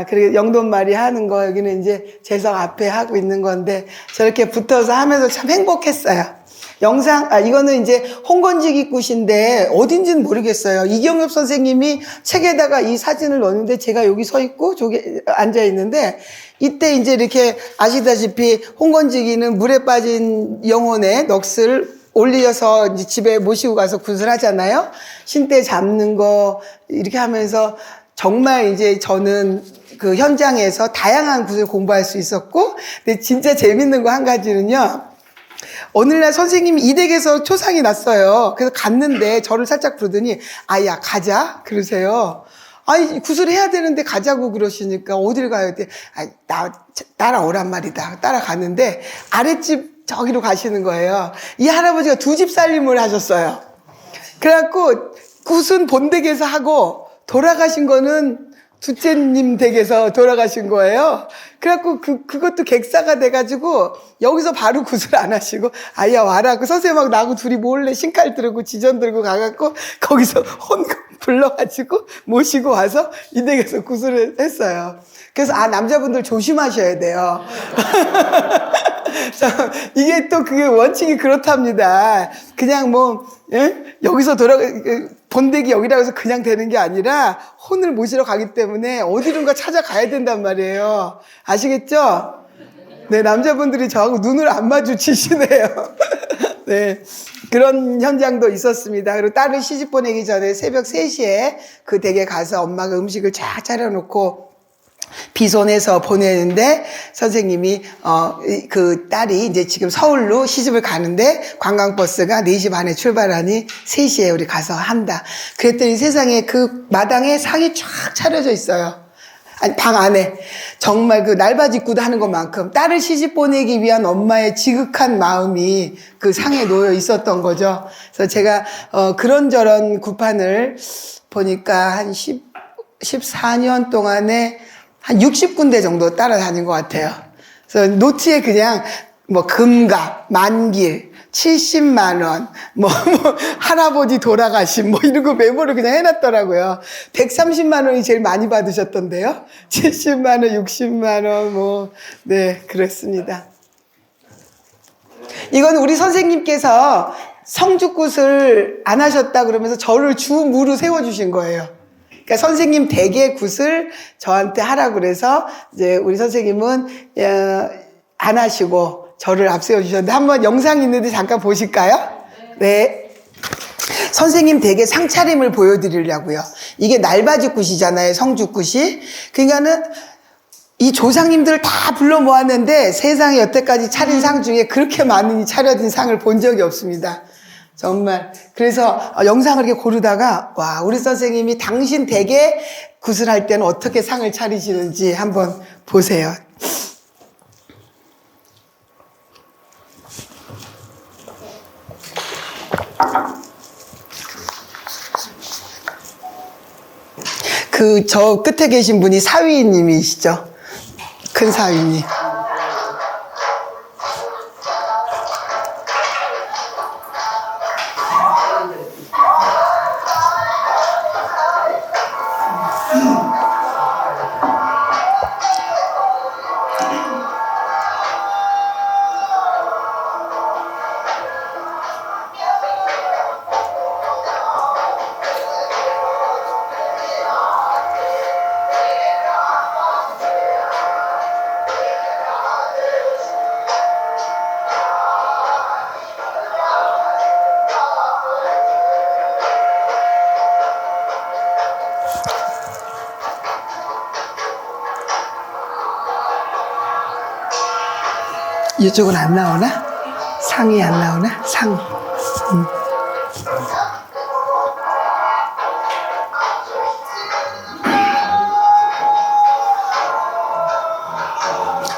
그리고 영돈말이 하는 거, 여기는 이제 재석 앞에 하고 있는 건데, 저렇게 붙어서 하면서 참 행복했어요. 이거는 이제 홍건지기 굿인데, 어딘지는 모르겠어요. 이경엽 선생님이 책에다가 이 사진을 넣었는데, 제가 여기 서 있고, 저기 앉아 있는데, 이때 이제 이렇게 아시다시피, 홍건지기는 물에 빠진 영혼의 넋을 올려서 이제 집에 모시고 가서 굿을 하잖아요. 신대 잡는 거, 이렇게 하면서, 정말 이제 저는 그 현장에서 다양한 굿을 공부할 수 있었고, 근데 진짜 재밌는 거 한 가지는요. 오늘날 선생님이 이 댁에서 초상이 났어요. 그래서 갔는데 저를 살짝 부르더니, 야, 가자. 그러세요. 아니, 굿을 해야 되는데 가자고 그러시니까 어딜 가야 돼? 따라오란 말이다. 따라갔는데 아랫집 저기로 가시는 거예요. 이 할아버지가 2집 살림을 하셨어요. 그래갖고 굿은 본댁에서 하고, 돌아가신 거는 두째님 댁에서 돌아가신 거예요. 그래갖고 그것도 객사가 돼가지고 여기서 바로 굿을 안 하시고 야 와라. 그 선생님하고 나하고 둘이 몰래 신칼 들고 지전 들고 가갖고 거기서 혼금 불러가지고 모시고 와서 이 댁에서 굿을 했어요. 그래서 남자분들 조심하셔야 돼요. 이게 또 그게 원칙이 그렇답니다. 그냥 여기서 본댁이 여기라고 해서 그냥 되는 게 아니라 혼을 모시러 가기 때문에 어디론가 찾아가야 된단 말이에요. 아시겠죠? 네, 남자분들이 저하고 눈을 안 마주치시네요. 네. 그런 현장도 있었습니다. 그리고 딸을 시집 보내기 전에 새벽 3시에 그 댁에 가서 엄마가 음식을 쫙 차려놓고 비손해서 보내는데 선생님이 그 딸이 이제 지금 서울로 시집을 가는데 관광버스가 4시 반에 출발하니 3시에 우리 가서 한다. 그랬더니 세상에 그 마당에 상이 쫙 차려져 있어요. 아니, 방 안에. 정말 그 날바짓구도 하는 것만큼 딸을 시집 보내기 위한 엄마의 지극한 마음이 그 상에 놓여 있었던 거죠. 그래서 제가 그런저런 굿판을 보니까 한 14년 동안에 한 60군데 정도 따라다닌 것 같아요. 그래서 노트에 그냥 금갑, 만길, 70만원, 할아버지 돌아가신, 이런 거 메모를 그냥 해놨더라고요. 130만원이 제일 많이 받으셨던데요. 70만원, 60만원, 네, 그렇습니다. 이건 우리 선생님께서 성주굿을 안 하셨다 그러면서 저를 주무로 세워주신 거예요. 그러니까 선생님 댁의 굿을 저한테 하라고 그래서 이제 우리 선생님은 안 하시고 저를 앞세워 주셨는데 한번 영상 있는데 잠깐 보실까요? 네. 선생님 댁의 상차림을 보여드리려고요. 이게 날바지 굿이잖아요. 성주 굿이. 그러니까는 이 조상님들을 다 불러 모았는데 세상에 여태까지 차린 상 중에 그렇게 많이 차려진 상을 본 적이 없습니다. 정말. 그래서 영상을 이렇게 고르다가 와, 우리 선생님이 당신 댁에 굿을 할 때는 어떻게 상을 차리시는지 한번 보세요. 저 끝에 계신 분이 사위님이시죠? 큰 사위님. 이쪽은 안 나오나? 상이 안 나오나? 상.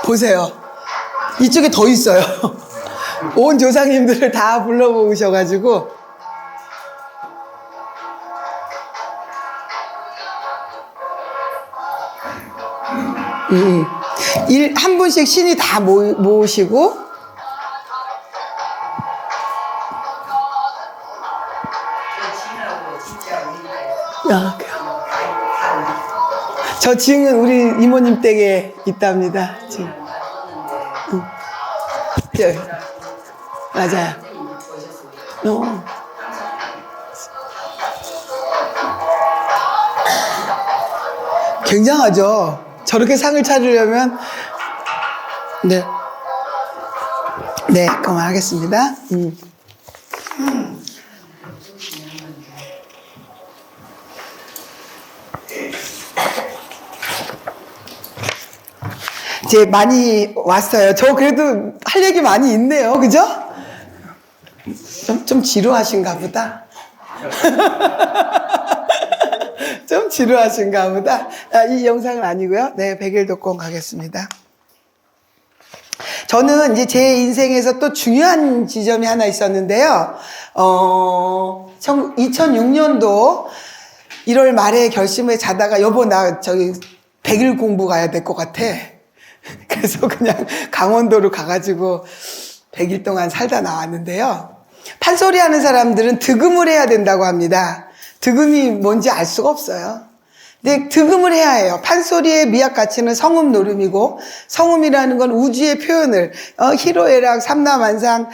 보세요. 이쪽에 더 있어요. 온 조상님들을 다 불러 모으셔가지고. 한 분씩 신이 다 모으시고. 저 징은 우리 이모님 댁에 있답니다. 징. 맞아요. 굉장하죠. 저렇게 상을 차리려면. 네. 네, 그만하겠습니다. 이제 많이 왔어요. 저 그래도 할 얘기 많이 있네요. 그죠? 좀 지루하신가 보다. 좀 지루하신가 보다. 이 영상은 아니고요. 네, 백일독공 가겠습니다. 저는 이제 제 인생에서 또 중요한 지점이 하나 있었는데요. 2006년도 1월 말에 결심을 자다가 여보 나 저기 100일 공부 가야 될 것 같아. 그래서 그냥 강원도로 가가지고 100일 동안 살다 나왔는데요. 판소리 하는 사람들은 득음을 해야 된다고 합니다. 득음이 뭔지 알 수가 없어요. 근데 득음을 해야 해요. 판소리의 미학 가치는 성음 노름이고, 성음이라는 건 우주의 표현을 희로애락 삼라만상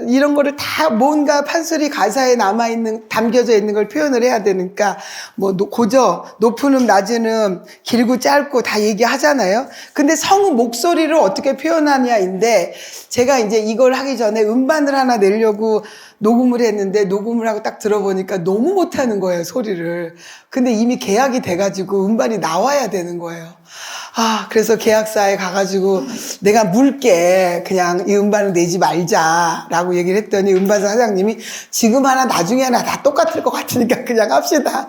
이런 거를 다 뭔가 판소리 가사에 남아있는 담겨져 있는 걸 표현을 해야 되니까 뭐 고저 높은 음 낮은 음 길고 짧고 다 얘기하잖아요. 근데 성음 목소리를 어떻게 표현하냐인데, 제가 이제 이걸 하기 전에 음반을 하나 내려고 녹음을 했는데 녹음을 하고 딱 들어보니까 너무 못하는 거예요, 소리를. 근데 이미 계약이 돼가지고 음반이 나와야 되는 거예요. 그래서 계약사에 가가지고 내가 물게 그냥 이 음반을 내지 말자라고 얘기를 했더니 음반사 사장님이 지금 하나 나중에 하나 다 똑같을 것 같으니까 그냥 합시다.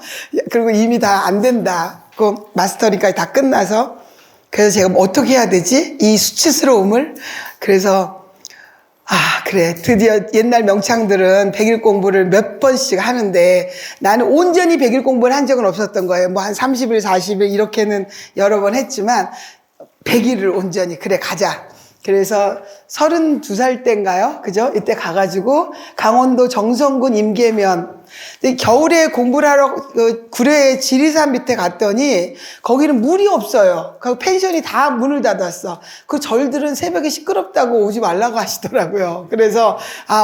그리고 이미 다 안 된다. 그 마스터링까지 다 끝나서. 그래서 제가 뭐 어떻게 해야 되지? 이 수치스러움을. 그래서 그래. 드디어 옛날 명창들은 100일 공부를 몇 번씩 하는데 나는 온전히 100일 공부를 한 적은 없었던 거예요. 뭐 한 30일, 40일 이렇게는 여러 번 했지만 100일을 온전히 그래 가자. 그래서 32살 때인가요? 그죠? 이때 가가지고 강원도 정선군 임계면 근데 겨울에 공부를 하러 구례 지리산 밑에 갔더니 거기는 물이 없어요. 그 펜션이 다 문을 닫았어. 그 절들은 새벽에 시끄럽다고 오지 말라고 하시더라고요. 그래서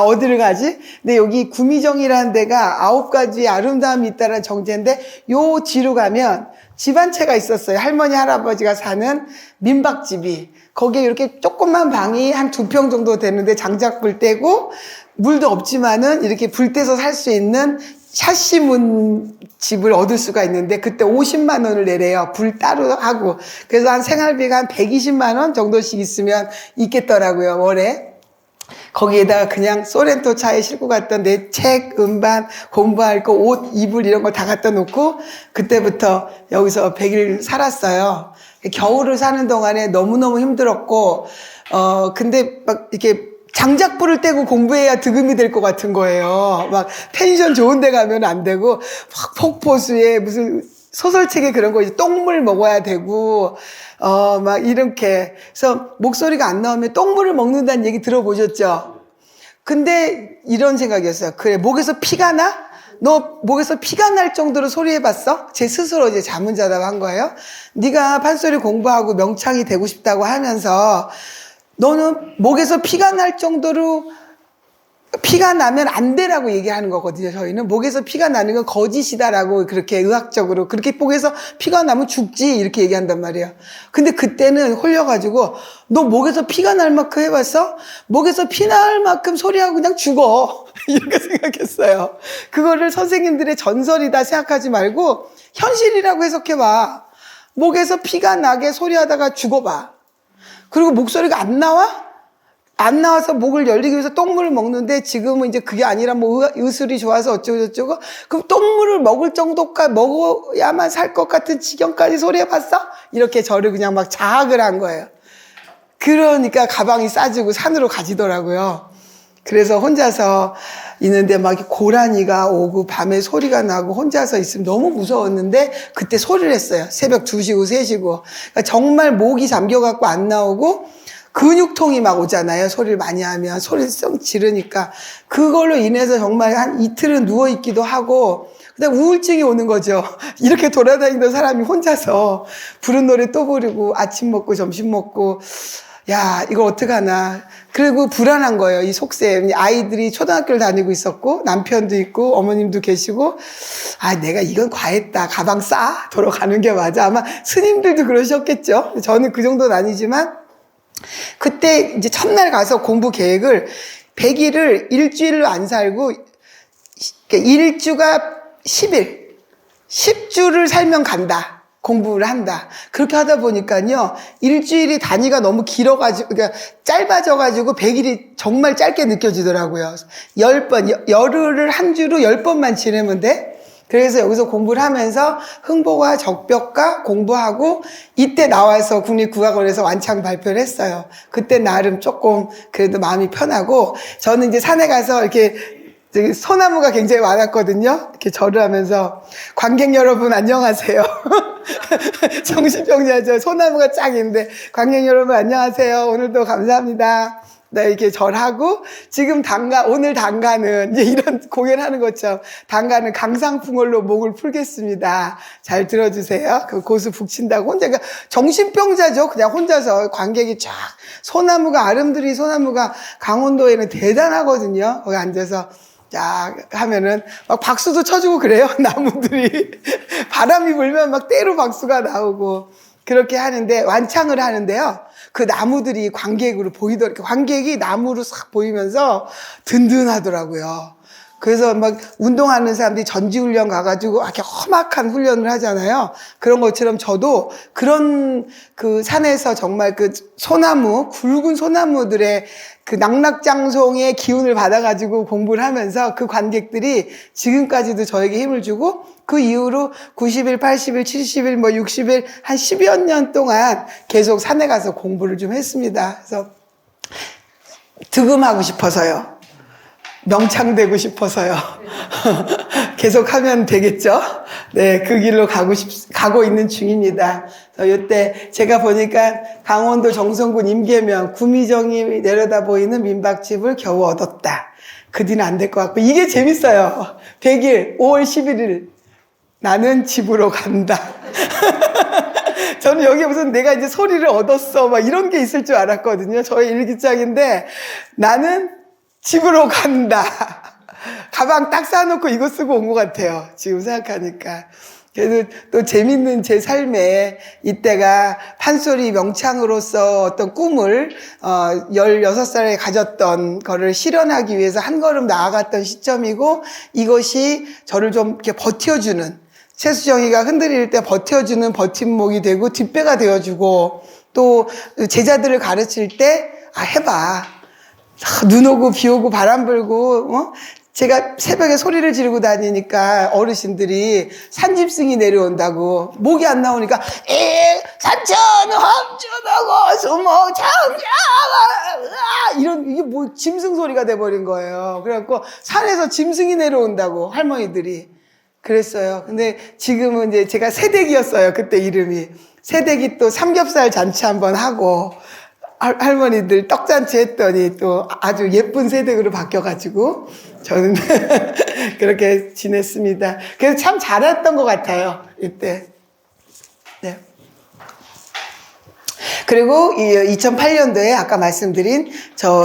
어디를 가지? 근데 여기 구미정이라는 데가 9가지 아름다움이 있다는 정제인데 요 뒤로 가면 집 한 채가 있었어요. 할머니 할아버지가 사는 민박집이. 거기에 이렇게 조그만 방이 한 2평 정도 되는데 장작불 떼고 물도 없지만은 이렇게 불 떼서 살 수 있는 샷시문 집을 얻을 수가 있는데 그때 50만 원을 내래요. 불 따로 하고. 그래서 한 생활비가 한 120만 원 정도씩 있으면 있겠더라고요. 월에. 거기에다가 그냥 소렌토 차에 싣고 갔던 내 책, 음반, 공부할 거, 옷, 이불 이런 거 다 갖다 놓고 그때부터 여기서 100일 살았어요. 겨울을 사는 동안에 너무너무 힘들었고, 근데 막 이렇게 장작불을 떼고 공부해야 득음이 될 것 같은 거예요. 막 펜션 좋은 데 가면 안 되고, 확 폭포수에 무슨 소설책에 그런 거 이제 똥물 먹어야 되고, 막 이렇게. 그래서 목소리가 안 나오면 똥물을 먹는다는 얘기 들어보셨죠? 근데 이런 생각이었어요. 그래, 목에서 피가 나? 너 목에서 피가 날 정도로 소리해봤어? 제 스스로 이제 잠은 자다고 한 거예요. 네가 판소리 공부하고 명창이 되고 싶다고 하면서 너는 목에서 피가 날 정도로 피가 나면 안 되라고 얘기하는 거거든요. 저희는 목에서 피가 나는 건 거짓이다라고 그렇게 의학적으로 그렇게 목에서 피가 나면 죽지 이렇게 얘기한단 말이에요. 근데 그때는 홀려가지고 너 목에서 피가 날 만큼 해봤어? 목에서 피 날 만큼 소리하고 그냥 죽어 이렇게 생각했어요. 그거를 선생님들의 전설이다 생각하지 말고 현실이라고 해석해봐. 목에서 피가 나게 소리하다가 죽어봐. 그리고 목소리가 안 나와? 안 나와서 목을 열리기 위해서 똥물을 먹는데 지금은 이제 그게 아니라 뭐 의술이 좋아서 어쩌고저쩌고 그럼 똥물을 먹을 정도까지 먹어야만 살 것 같은 지경까지 소리해봤어? 이렇게 저를 그냥 막 자학을 한 거예요. 그러니까 가방이 싸지고 산으로 가지더라고요. 그래서 혼자서 있는데 막 고라니가 오고 밤에 소리가 나고 혼자서 있으면 너무 무서웠는데 그때 소리를 했어요. 새벽 2시고 3시고. 그러니까 정말 목이 잠겨갖고 안 나오고 근육통이 막 오잖아요. 소리를 많이 하면 소리를 썩 지르니까 그걸로 인해서 정말 한 이틀은 누워있기도 하고 그다음 우울증이 오는 거죠. 이렇게 돌아다니던 사람이 혼자서 부른 노래 또 부르고 아침 먹고 점심 먹고 야 이거 어떡하나. 그리고 불안한 거예요. 이 속셈. 아이들이 초등학교를 다니고 있었고 남편도 있고 어머님도 계시고 내가 이건 과했다. 가방 싸 돌아가는 게 맞아. 아마 스님들도 그러셨겠죠. 저는 그 정도는 아니지만 그때 이제 첫날 가서 공부 계획을 100일을 일주일로 안 살고 일주가 10일 10주를 살면 간다. 공부를 한다. 그렇게 하다 보니까요, 일주일이 단위가 너무 길어가지고, 그러니까 짧아져가지고 100일이 정말 짧게 느껴지더라고요. 10번, 열흘을 한 주로 10번만 지내면 돼? 그래서 여기서 공부를 하면서 흥보와 적벽과 공부하고 이때 나와서 국립국악원에서 완창 발표를 했어요. 그때 나름 조금 그래도 마음이 편하고 저는 이제 산에 가서 이렇게 소나무가 굉장히 많았거든요. 이렇게 절을 하면서 관객 여러분 안녕하세요. 정신병자죠. 소나무가 쫙 있는데 관객 여러분 안녕하세요. 오늘도 감사합니다. 네, 이렇게 절하고 지금 오늘 단가는 이제 이런 공연하는 것처럼 단가는 강상풍월로 목을 풀겠습니다. 잘 들어주세요. 그 고수 북친다고 혼자 그러니까 정신병자죠. 그냥 혼자서 관객이 쫙 소나무가 아름드리 소나무가 강원도에는 대단하거든요. 거기 앉아서 쫙 하면은 막 박수도 쳐주고 그래요. 나무들이 바람이 불면 막 때로 박수가 나오고 그렇게 하는데 완창을 하는데요. 그 나무들이 관객으로 보이더라고요. 관객이 나무로 싹 보이면서 든든하더라고요. 그래서 막 운동하는 사람들이 전지훈련 가가지고 이렇게 험악한 훈련을 하잖아요. 그런 것처럼 저도 그런 그 산에서 정말 그 소나무, 굵은 소나무들의 그 낙낙장송의 기운을 받아가지고 공부를 하면서 그 관객들이 지금까지도 저에게 힘을 주고 그 이후로 90일, 80일, 70일, 뭐 60일, 한 10여 년 동안 계속 산에 가서 공부를 좀 했습니다. 그래서 득음하고 싶어서요. 명창되고 싶어서요. 계속 하면 되겠죠? 네, 그 길로 가고 있는 중입니다. 이때 제가 보니까 강원도 정선군 임계면 구미정이 내려다 보이는 민박집을 겨우 얻었다. 그 뒤는 안 될 것 같고. 이게 재밌어요. 100일, 5월 11일. 나는 집으로 간다. 저는 여기 무슨 내가 이제 소리를 얻었어. 막 이런 게 있을 줄 알았거든요. 저의 일기장인데, 나는 집으로 간다. 가방 딱 싸놓고 이거 쓰고 온 것 같아요. 지금 생각하니까. 그래도 또 재밌는 제 삶에 이때가 판소리 명창으로서 어떤 꿈을 16살에 가졌던 거를 실현하기 위해서 한 걸음 나아갔던 시점이고, 이것이 저를 좀 이렇게 버텨주는, 최수정이가 흔들릴 때 버텨주는 버팀목이 되고 뒷배가 되어주고, 또 제자들을 가르칠 때 해봐. 눈 오고 비 오고 바람 불고 제가 새벽에 소리를 지르고 다니니까 어르신들이 산짐승이 내려온다고, 목이 안 나오니까 산천 험준하고 수목 장자 이런, 이게 뭐 짐승 소리가 돼버린 거예요. 그래갖고 산에서 짐승이 내려온다고 할머니들이 그랬어요. 근데 지금은 이제 제가 새댁이었어요. 그때 이름이 새댁이 또 삼겹살 잔치 한번 하고 할머니들 떡잔치 했더니 또 아주 예쁜 새댁으로 바뀌어가지고 저는 그렇게 지냈습니다. 그래서 참 잘했던 것 같아요, 이때. 네. 그리고 2008년도에 아까 말씀드린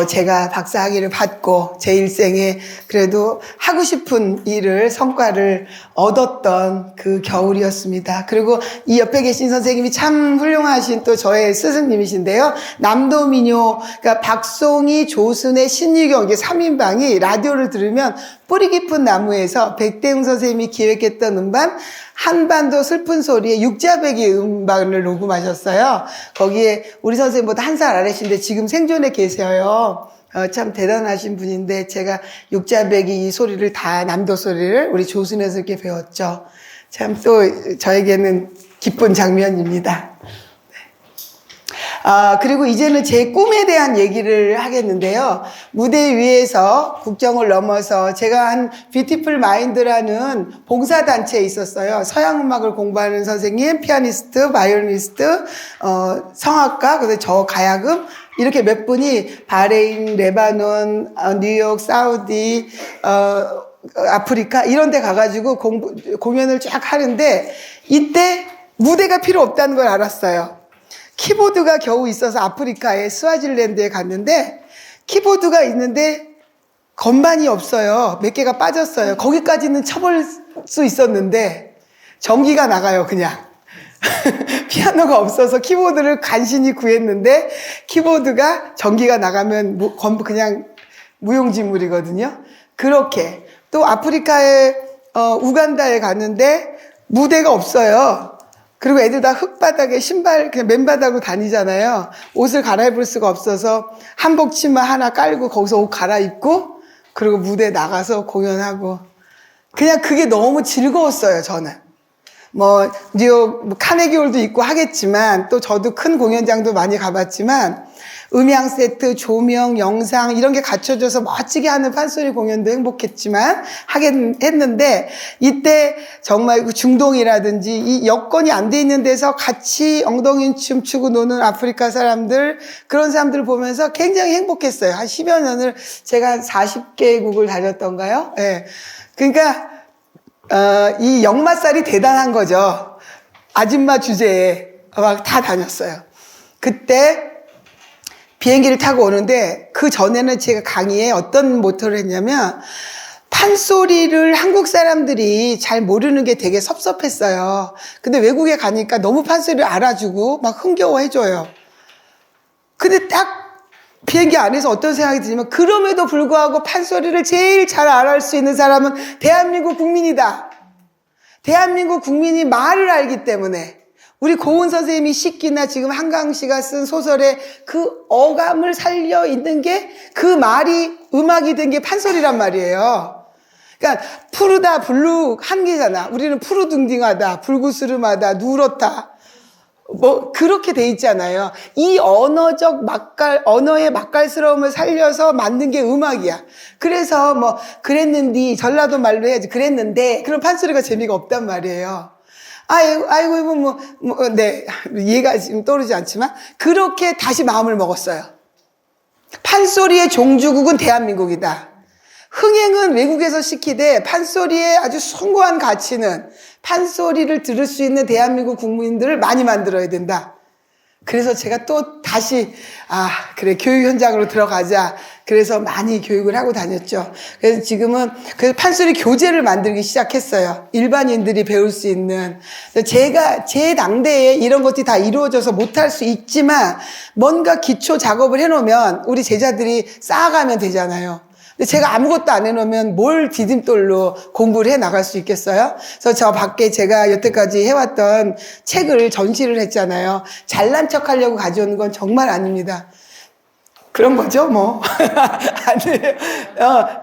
제가 박사학위를 받고 제 일생에 그래도 하고 싶은 일을, 성과를 얻었던 그 겨울이었습니다. 그리고 이 옆에 계신 선생님이 참 훌륭하신 또 저의 스승님이신데요. 남도민요, 그러니까 박송이, 조순의, 신유경, 이게 3인방이 라디오를 들으면 뿌리 깊은 나무에서 백대웅 선생님이 기획했던 음반 한반도 슬픈 소리에 육자배기 음반을 녹음하셨어요. 거기에 우리 선생님보다 한 살 아래신데 지금 생존에 계세요. 참 대단하신 분인데 제가 육자배기 이 소리를 다, 남도 소리를 우리 조순에서 이렇게 배웠죠. 참 또 저에게는 기쁜 장면입니다. 그리고 이제는 제 꿈에 대한 얘기를 하겠는데요. 무대 위에서 국정을 넘어서 제가 한 뷰티풀 마인드라는 봉사단체에 있었어요. 서양음악을 공부하는 선생님, 피아니스트, 바이올리니스트, 성악가, 그래서 저 가야금, 이렇게 몇 분이 바레인, 레바논, 뉴욕, 사우디, 아프리카 이런 데 가가지고 공연을 쫙 하는데, 이때 무대가 필요 없다는 걸 알았어요. 키보드가 겨우 있어서 아프리카의 스와질랜드에 갔는데 키보드가 있는데 건반이 없어요. 몇 개가 빠졌어요. 거기까지는 쳐볼 수 있었는데 전기가 나가요, 그냥. 피아노가 없어서 키보드를 간신히 구했는데 키보드가 전기가 나가면 그냥 무용지물이거든요. 그렇게 또 아프리카의 우간다에 갔는데 무대가 없어요. 그리고 애들 다 흙바닥에 신발 그냥 맨바닥으로 다니잖아요. 옷을 갈아입을 수가 없어서 한복 치마 하나 깔고 거기서 옷 갈아입고 그리고 무대에 나가서 공연하고, 그냥 그게 너무 즐거웠어요, 저는. 뉴욕 카네기홀도 있고 하겠지만, 또 저도 큰 공연장도 많이 가봤지만 음향 세트, 조명, 영상 이런 게 갖춰져서 멋지게 하는 판소리 공연도 행복했지만 하긴 했는데, 이때 정말 그 중동이라든지 이 여건이 안 돼 있는 데서 같이 엉덩이 춤추고 노는 아프리카 사람들, 그런 사람들을 보면서 굉장히 행복했어요. 한 10여 년을 제가 한 40개국을 다녔던가요? 네. 그러니까 이 역마살이 대단한 거죠. 아줌마 주제에 막 다 다녔어요. 그때 비행기를 타고 오는데, 그 전에는 제가 강의에 어떤 모토를 했냐면, 판소리를 한국 사람들이 잘 모르는 게 되게 섭섭했어요. 근데 외국에 가니까 너무 판소리를 알아주고 막 흥겨워해줘요. 근데 딱 비행기 안에서 어떤 생각이 드냐면, 그럼에도 불구하고 판소리를 제일 잘 알아할 수 있는 사람은 대한민국 국민이다. 대한민국 국민이 말을 알기 때문에. 우리 고은 선생님이 시기나 지금 한강 씨가 쓴 소설에 그 어감을 살려 있는 게, 그 말이 음악이 된 게 판소리란 말이에요. 그러니까 푸르다, 블루 한 개잖아. 우리는 푸르둥딩하다, 불구스름하다, 누렇다. 그렇게 돼 있잖아요. 이 언어의 맛깔스러움을 살려서 만든 게 음악이야. 그래서 그랬는디, 전라도 말로 해야지, 그랬는데, 그런 판소리가 재미가 없단 말이에요. 아이고, 네. 이해가 지금 떠오르지 않지만, 그렇게 다시 마음을 먹었어요. 판소리의 종주국은 대한민국이다. 흥행은 외국에서 시키되 판소리의 아주 숭고한 가치는 판소리를 들을 수 있는 대한민국 국민들을 많이 만들어야 된다. 그래서 제가 또 다시 그래 교육 현장으로 들어가자. 그래서 많이 교육을 하고 다녔죠. 그래서 지금은 그 판소리 교재를 만들기 시작했어요. 일반인들이 배울 수 있는. 제가 제 당대에 이런 것들이 다 이루어져서 못할 수 있지만 뭔가 기초 작업을 해놓으면 우리 제자들이 쌓아가면 되잖아요. 근데 제가 아무것도 안 해놓으면 뭘 디딤돌로 공부를 해 나갈 수 있겠어요? 그래서 저 밖에 제가 여태까지 해왔던 책을 전시를 했잖아요. 잘난 척 하려고 가져오는 건 정말 아닙니다. 그런 거죠, 뭐. 아니에요.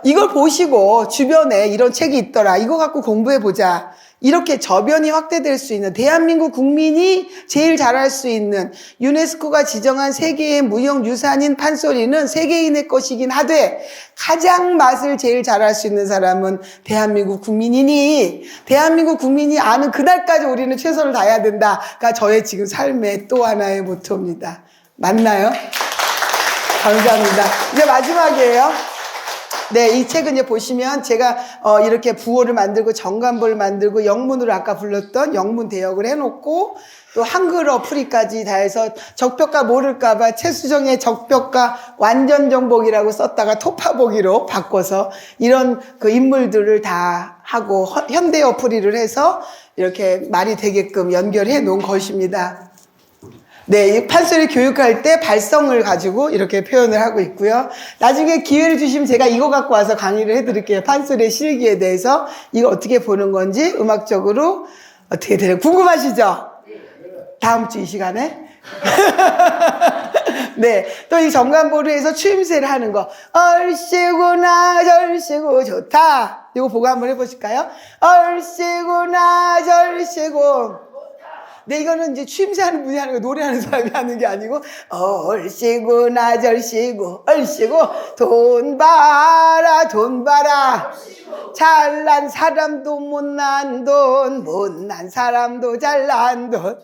이걸 보시고 주변에 이런 책이 있더라. 이거 갖고 공부해보자. 이렇게 저변이 확대될 수 있는, 대한민국 국민이 제일 잘할 수 있는, 유네스코가 지정한 세계의 무형유산인 판소리는 세계인의 것이긴 하되 가장 맛을 제일 잘할 수 있는 사람은 대한민국 국민이니, 대한민국 국민이 아는 그날까지 우리는 최선을 다해야 된다가 저의 지금 삶의 또 하나의 모토입니다. 맞나요? 감사합니다. 이제 마지막이에요. 네, 이 책은 이제 보시면 제가 이렇게 부호를 만들고 정관보를 만들고 영문으로 아까 불렀던 영문 대역을 해놓고 또 한글어 풀이까지 다 해서 적벽가 모를까봐 최수정의 적벽가 완전 정복이라고 썼다가 토파보기로 바꿔서 이런 그 인물들을 다 하고 현대어 풀이를 해서 이렇게 말이 되게끔 연결해 놓은 것입니다. 네, 이 판소리 교육할 때 발성을 가지고 이렇게 표현을 하고 있고요. 나중에 기회를 주시면 제가 이거 갖고 와서 강의를 해드릴게요. 판소리의 실기에 대해서 이거 어떻게 보는 건지 음악적으로 어떻게 되는 궁금하시죠? 다음 주 이 시간에. 네, 또 이 정관보루에서 추임새를 하는 거. 얼씨구나 절씨구 좋다. 이거 보고 한번 해보실까요? 얼씨구나 절씨구. 네, 이거는 이제 취임새 하는 분이 하는 거, 노래하는 사람이 하는 게 아니고, 얼씨구, 나절씨구, 얼씨구, 돈 봐라, 돈 봐라. 잘난 사람도 못난 돈, 못난 사람도 잘난 돈.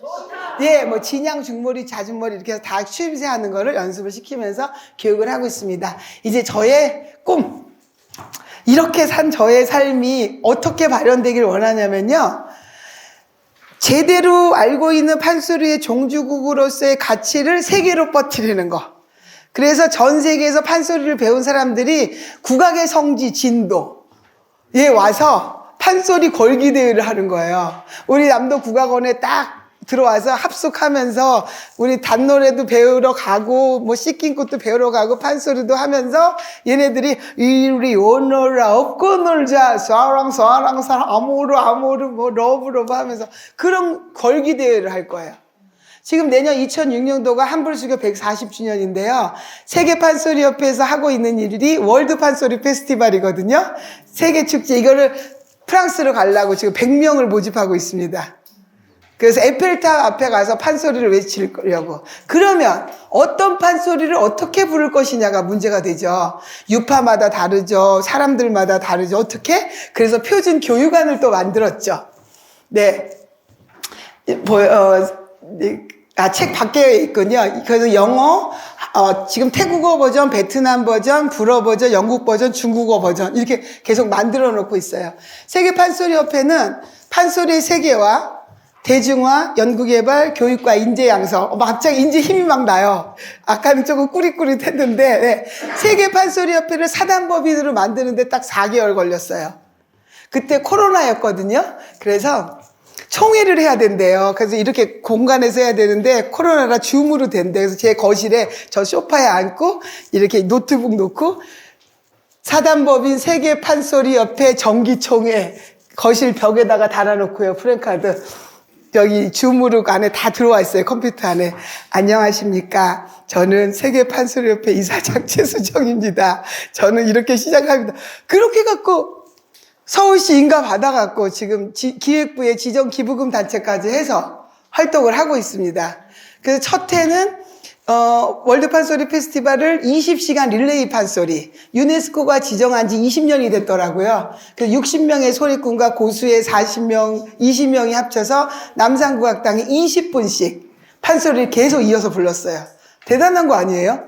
예, 뭐, 진양, 중머리, 자중머리 이렇게 해서 다 취임새 하는 거를 연습을 시키면서 교육을 하고 있습니다. 이제 저의 꿈. 이렇게 산 저의 삶이 어떻게 발현되길 원하냐면요. 제대로 알고 있는 판소리의 종주국으로서의 가치를 세계로 뻗치려는 거. 그래서 전 세계에서 판소리를 배운 사람들이 국악의 성지 진도에 와서 판소리 걸기 대회를 하는 거예요. 우리 남도 국악원에 딱 들어와서 합숙하면서 우리 단노래도 배우러 가고 뭐 씻긴꽃도 배우러 가고 판소리도 하면서 얘네들이 이리 오너라 업고 놀자 사랑 아모르 뭐 러브 하면서 그런 걸기 대회를 할 거예요. 지금 내년 2006년도가 한불수교 140주년인데요. 세계 판소리협회에서 하고 있는 일이 월드 판소리 페스티벌이거든요. 세계 축제 이거를 프랑스로 가려고 지금 100명을 모집하고 있습니다. 그래서 에펠탑 앞에 가서 판소리를 외치려고. 그러면 어떤 판소리를 어떻게 부를 것이냐가 문제가 되죠. 유파마다 다르죠. 사람들마다 다르죠. 어떻게? 그래서 표준 교육안을 또 만들었죠. 네. 책 밖에 있군요. 그래서 영어, 지금 태국어 버전, 베트남 버전, 불어 버전, 영국 버전, 중국어 버전 이렇게 계속 만들어 놓고 있어요. 세계 판소리협회는 판소리의 세계화, 대중화, 연구개발, 교육과 인재 양성. 갑자기 인재 힘이 막 나요. 아까는 조금 꾸릿꾸릿했는데 네. 세계 판소리협회를 사단법인으로 만드는데 딱 4개월 걸렸어요. 그때 코로나였거든요. 그래서 총회를 해야 된대요. 그래서 이렇게 공간에서 해야 되는데 코로나라 줌으로 된대. 그래서 제 거실에 저 소파에 앉고 이렇게 노트북 놓고 사단법인 세계 판소리협회 정기총회 거실 벽에다가 달아놓고요. 프랭카드. 여기 줌으로 안에 다 들어와 있어요. 컴퓨터 안에. 안녕하십니까. 저는 세계 판소리협회 이사장 최수정입니다. 저는 이렇게 시작합니다. 그렇게 갖고 서울시 인가 받아갖고 지금 기획부의 지정 기부금 단체까지 해서 활동을 하고 있습니다. 그래서 첫 해는 월드 판소리 페스티벌을 20시간 릴레이 판소리 유네스코가 지정한 지 20년이 됐더라고요. 그래서 60명의 소리꾼과 고수의 40명, 20명이 합쳐서 남산국악당이 20분씩 판소리를 계속 이어서 불렀어요. 대단한 거 아니에요?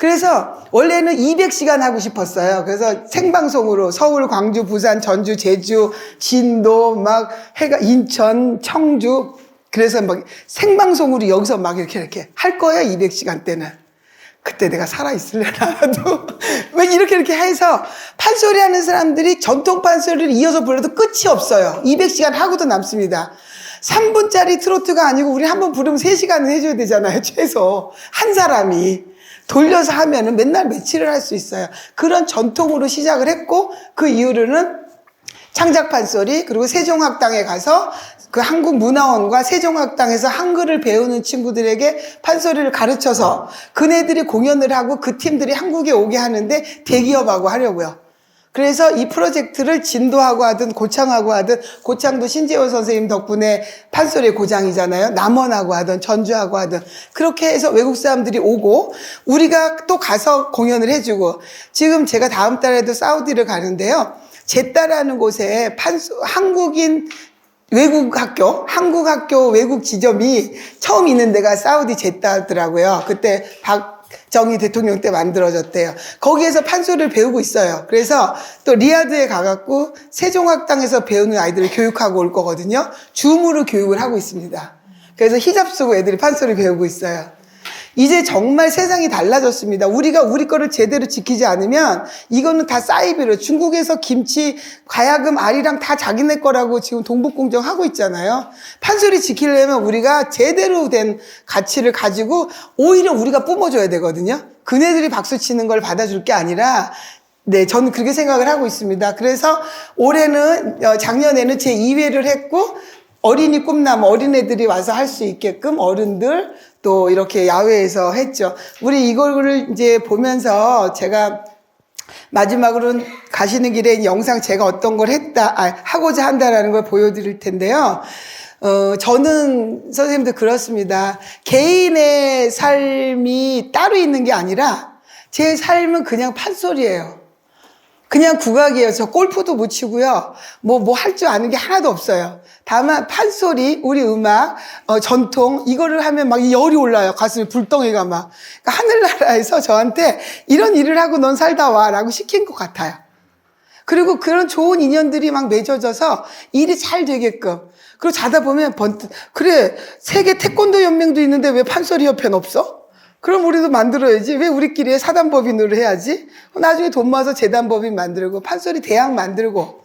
그래서 원래는 200시간 하고 싶었어요. 그래서 생방송으로 서울, 광주, 부산, 전주, 제주, 진도, 막 해가 인천, 청주. 그래서 막 생방송으로 여기서 막 이렇게 할 거야, 200시간 때는. 그때 내가 살아있을래나도. 왜 이렇게 해서 판소리 하는 사람들이 전통 판소리를 이어서 불러도 끝이 없어요. 200시간 하고도 남습니다. 3분짜리 트로트가 아니고 우리 한 번 부르면 3시간은 해줘야 되잖아요, 최소. 한 사람이. 돌려서 하면은 맨날 며칠을 할 수 있어요. 그런 전통으로 시작을 했고, 그 이후로는 창작판소리, 그리고 세종학당에 가서 그 한국문화원과 세종학당에서 한글을 배우는 친구들에게 판소리를 가르쳐서 그네들이 공연을 하고 그 팀들이 한국에 오게 하는데 대기업하고 하려고요. 그래서 이 프로젝트를 진도하고 하든 고창하고 하든, 고창도 신재호 선생님 덕분에 판소리 고장이잖아요. 남원하고 하든 전주하고 하든 그렇게 해서 외국 사람들이 오고 우리가 또 가서 공연을 해주고, 지금 제가 다음 달에도 사우디를 가는데요. 제따라는 곳에 한국인 한국 학교 외국 지점이 처음 있는 데가 사우디 제따더라고요. 그때 박정희 대통령 때 만들어졌대요. 거기에서 판소리를 배우고 있어요. 그래서 또 리야드에 가갖고 세종학당에서 배우는 아이들을 교육하고 올 거거든요. 줌으로 교육을 하고 있습니다. 그래서 히잡 쓰고 애들이 판소리 배우고 있어요. 이제 정말 세상이 달라졌습니다. 우리가 우리 거를 제대로 지키지 않으면 이거는 다 사이비로, 중국에서 김치, 가야금, 아리랑 다 자기네 거라고 지금 동북공정 하고 있잖아요. 판소리 지키려면 우리가 제대로 된 가치를 가지고 오히려 우리가 뿜어줘야 되거든요. 그네들이 박수 치는 걸 받아줄 게 아니라, 네, 저는 그렇게 생각을 하고 있습니다. 그래서 작년에는 제 2회를 했고, 어린이 꿈나무, 어린애들이 와서 할 수 있게끔 어른들 또 이렇게 야외에서 했죠. 우리 이거를 이제 보면서 제가 마지막으로는 가시는 길에 영상 제가 어떤 걸 하고자 한다라는 걸 보여드릴 텐데요. 저는 선생님도 그렇습니다. 개인의 삶이 따로 있는 게 아니라 제 삶은 그냥 판소리예요. 그냥 국악이에요. 저 골프도 못 치고요. 뭐 할 줄 아는 게 하나도 없어요. 다만 판소리, 우리 음악, 전통 이거를 하면 막 열이 올라요. 가슴에 불덩이가 막. 그러니까 하늘나라에서 저한테 이런 일을 하고 넌 살다 와라고 시킨 것 같아요. 그리고 그런 좋은 인연들이 막 맺어져서 일이 잘 되게끔. 그리고 자다 보면 그래, 세계 태권도 연맹도 있는데 왜 판소리 협회는 없어? 그럼 우리도 만들어야지. 왜 우리끼리 사단법인으로 해야지? 나중에 돈 모아서 재단법인 만들고 판소리 대학 만들고,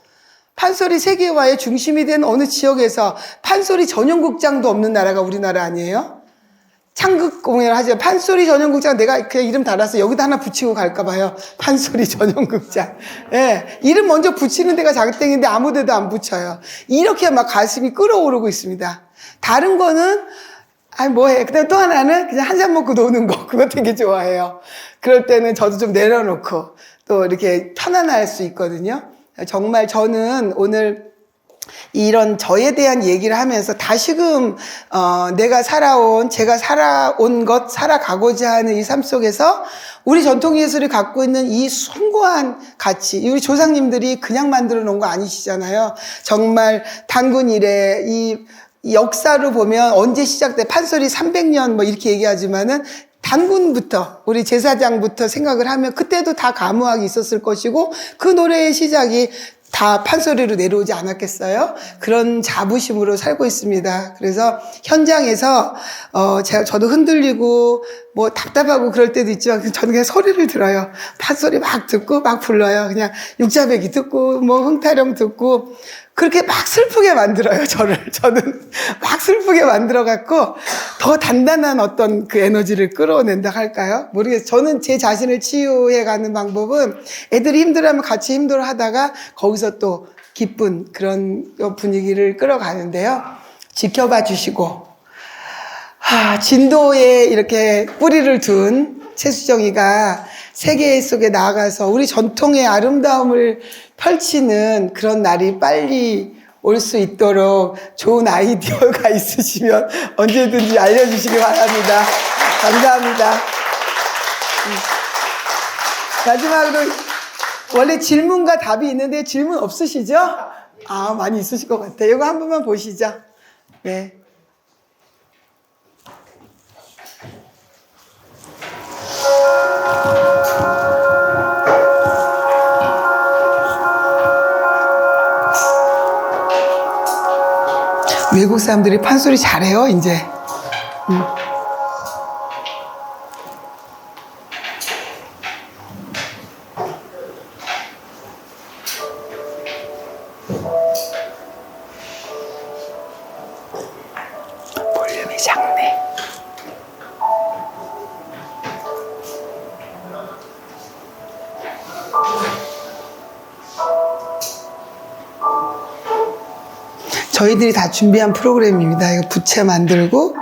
판소리 세계화의 중심이 된 어느 지역에서 판소리 전용극장도 없는 나라가 우리나라 아니에요? 창극 공연을 하죠. 판소리 전용극장, 내가 그냥 이름 달아서 여기다 하나 붙이고 갈까 봐요. 판소리 전용극장. 예. 이름 먼저 붙이는 데가 자격땡인데 아무 데도 안 붙여요. 이렇게 막 가슴이 끓어오르고 있습니다. 다른 거는 뭐해. 그다음 또 하나는 그냥 한 잔 먹고 노는 거. 그거 되게 좋아해요. 그럴 때는 저도 좀 내려놓고 또 이렇게 편안할 수 있거든요. 정말 저는 오늘 이런 저에 대한 얘기를 하면서 다시금 제가 살아온 것, 살아가고자 하는 이 삶 속에서 우리 전통예술이 갖고 있는 이 숭고한 가치, 우리 조상님들이 그냥 만들어 놓은 거 아니시잖아요. 정말 단군 이래 이 역사로 보면 언제 시작돼? 판소리 300년 뭐 이렇게 얘기하지만은 단군부터, 우리 제사장부터 생각을 하면 그때도 다 가무학이 있었을 것이고 그 노래의 시작이 다 판소리로 내려오지 않았겠어요? 그런 자부심으로 살고 있습니다. 그래서 현장에서 저도 흔들리고 뭐 답답하고 그럴 때도 있지만 저는 그냥 소리를 들어요. 판소리 막 듣고 막 불러요. 그냥 육자배기 듣고 뭐 흥타령 듣고 그렇게 막 슬프게 만들어요, 저는 막 슬프게 만들어갖고 더 단단한 어떤 그 에너지를 끌어낸다 할까요? 모르겠어요. 저는 제 자신을 치유해가는 방법은 애들이 힘들어하면 같이 힘들어 하다가 거기서 또 기쁜 그런 분위기를 끌어가는데요. 지켜봐 주시고, 진도에 이렇게 뿌리를 둔 최수정이가 세계 속에 나아가서 우리 전통의 아름다움을 펼치는 그런 날이 빨리 올 수 있도록 좋은 아이디어가 있으시면 언제든지 알려주시기 바랍니다. 감사합니다. 마지막으로 원래 질문과 답이 있는데 질문 없으시죠? 많이 있으실 것 같아요. 이거 한 번만 보시죠. 네. 외국 사람들이 판소리 잘해요, 이제. 볼륨이 작네. 저희들이 다 준비한 프로그램입니다. 이거 부채 만들고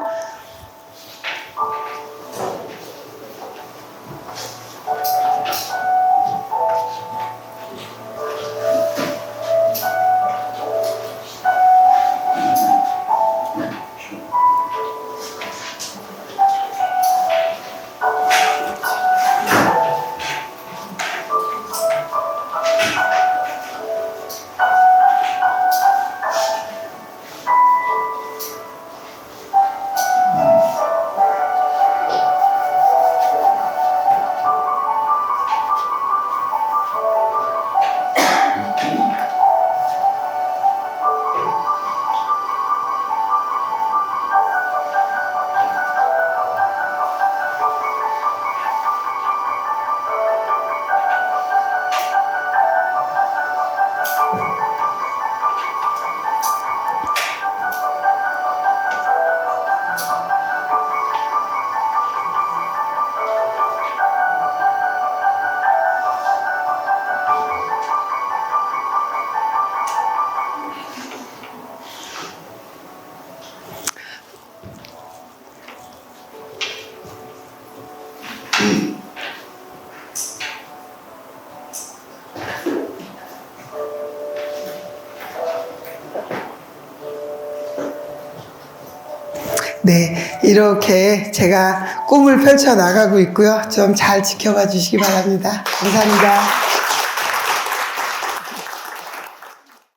네, 이렇게 제가 꿈을 펼쳐 나가고 있고요. 좀 잘 지켜봐 주시기 바랍니다. 감사합니다.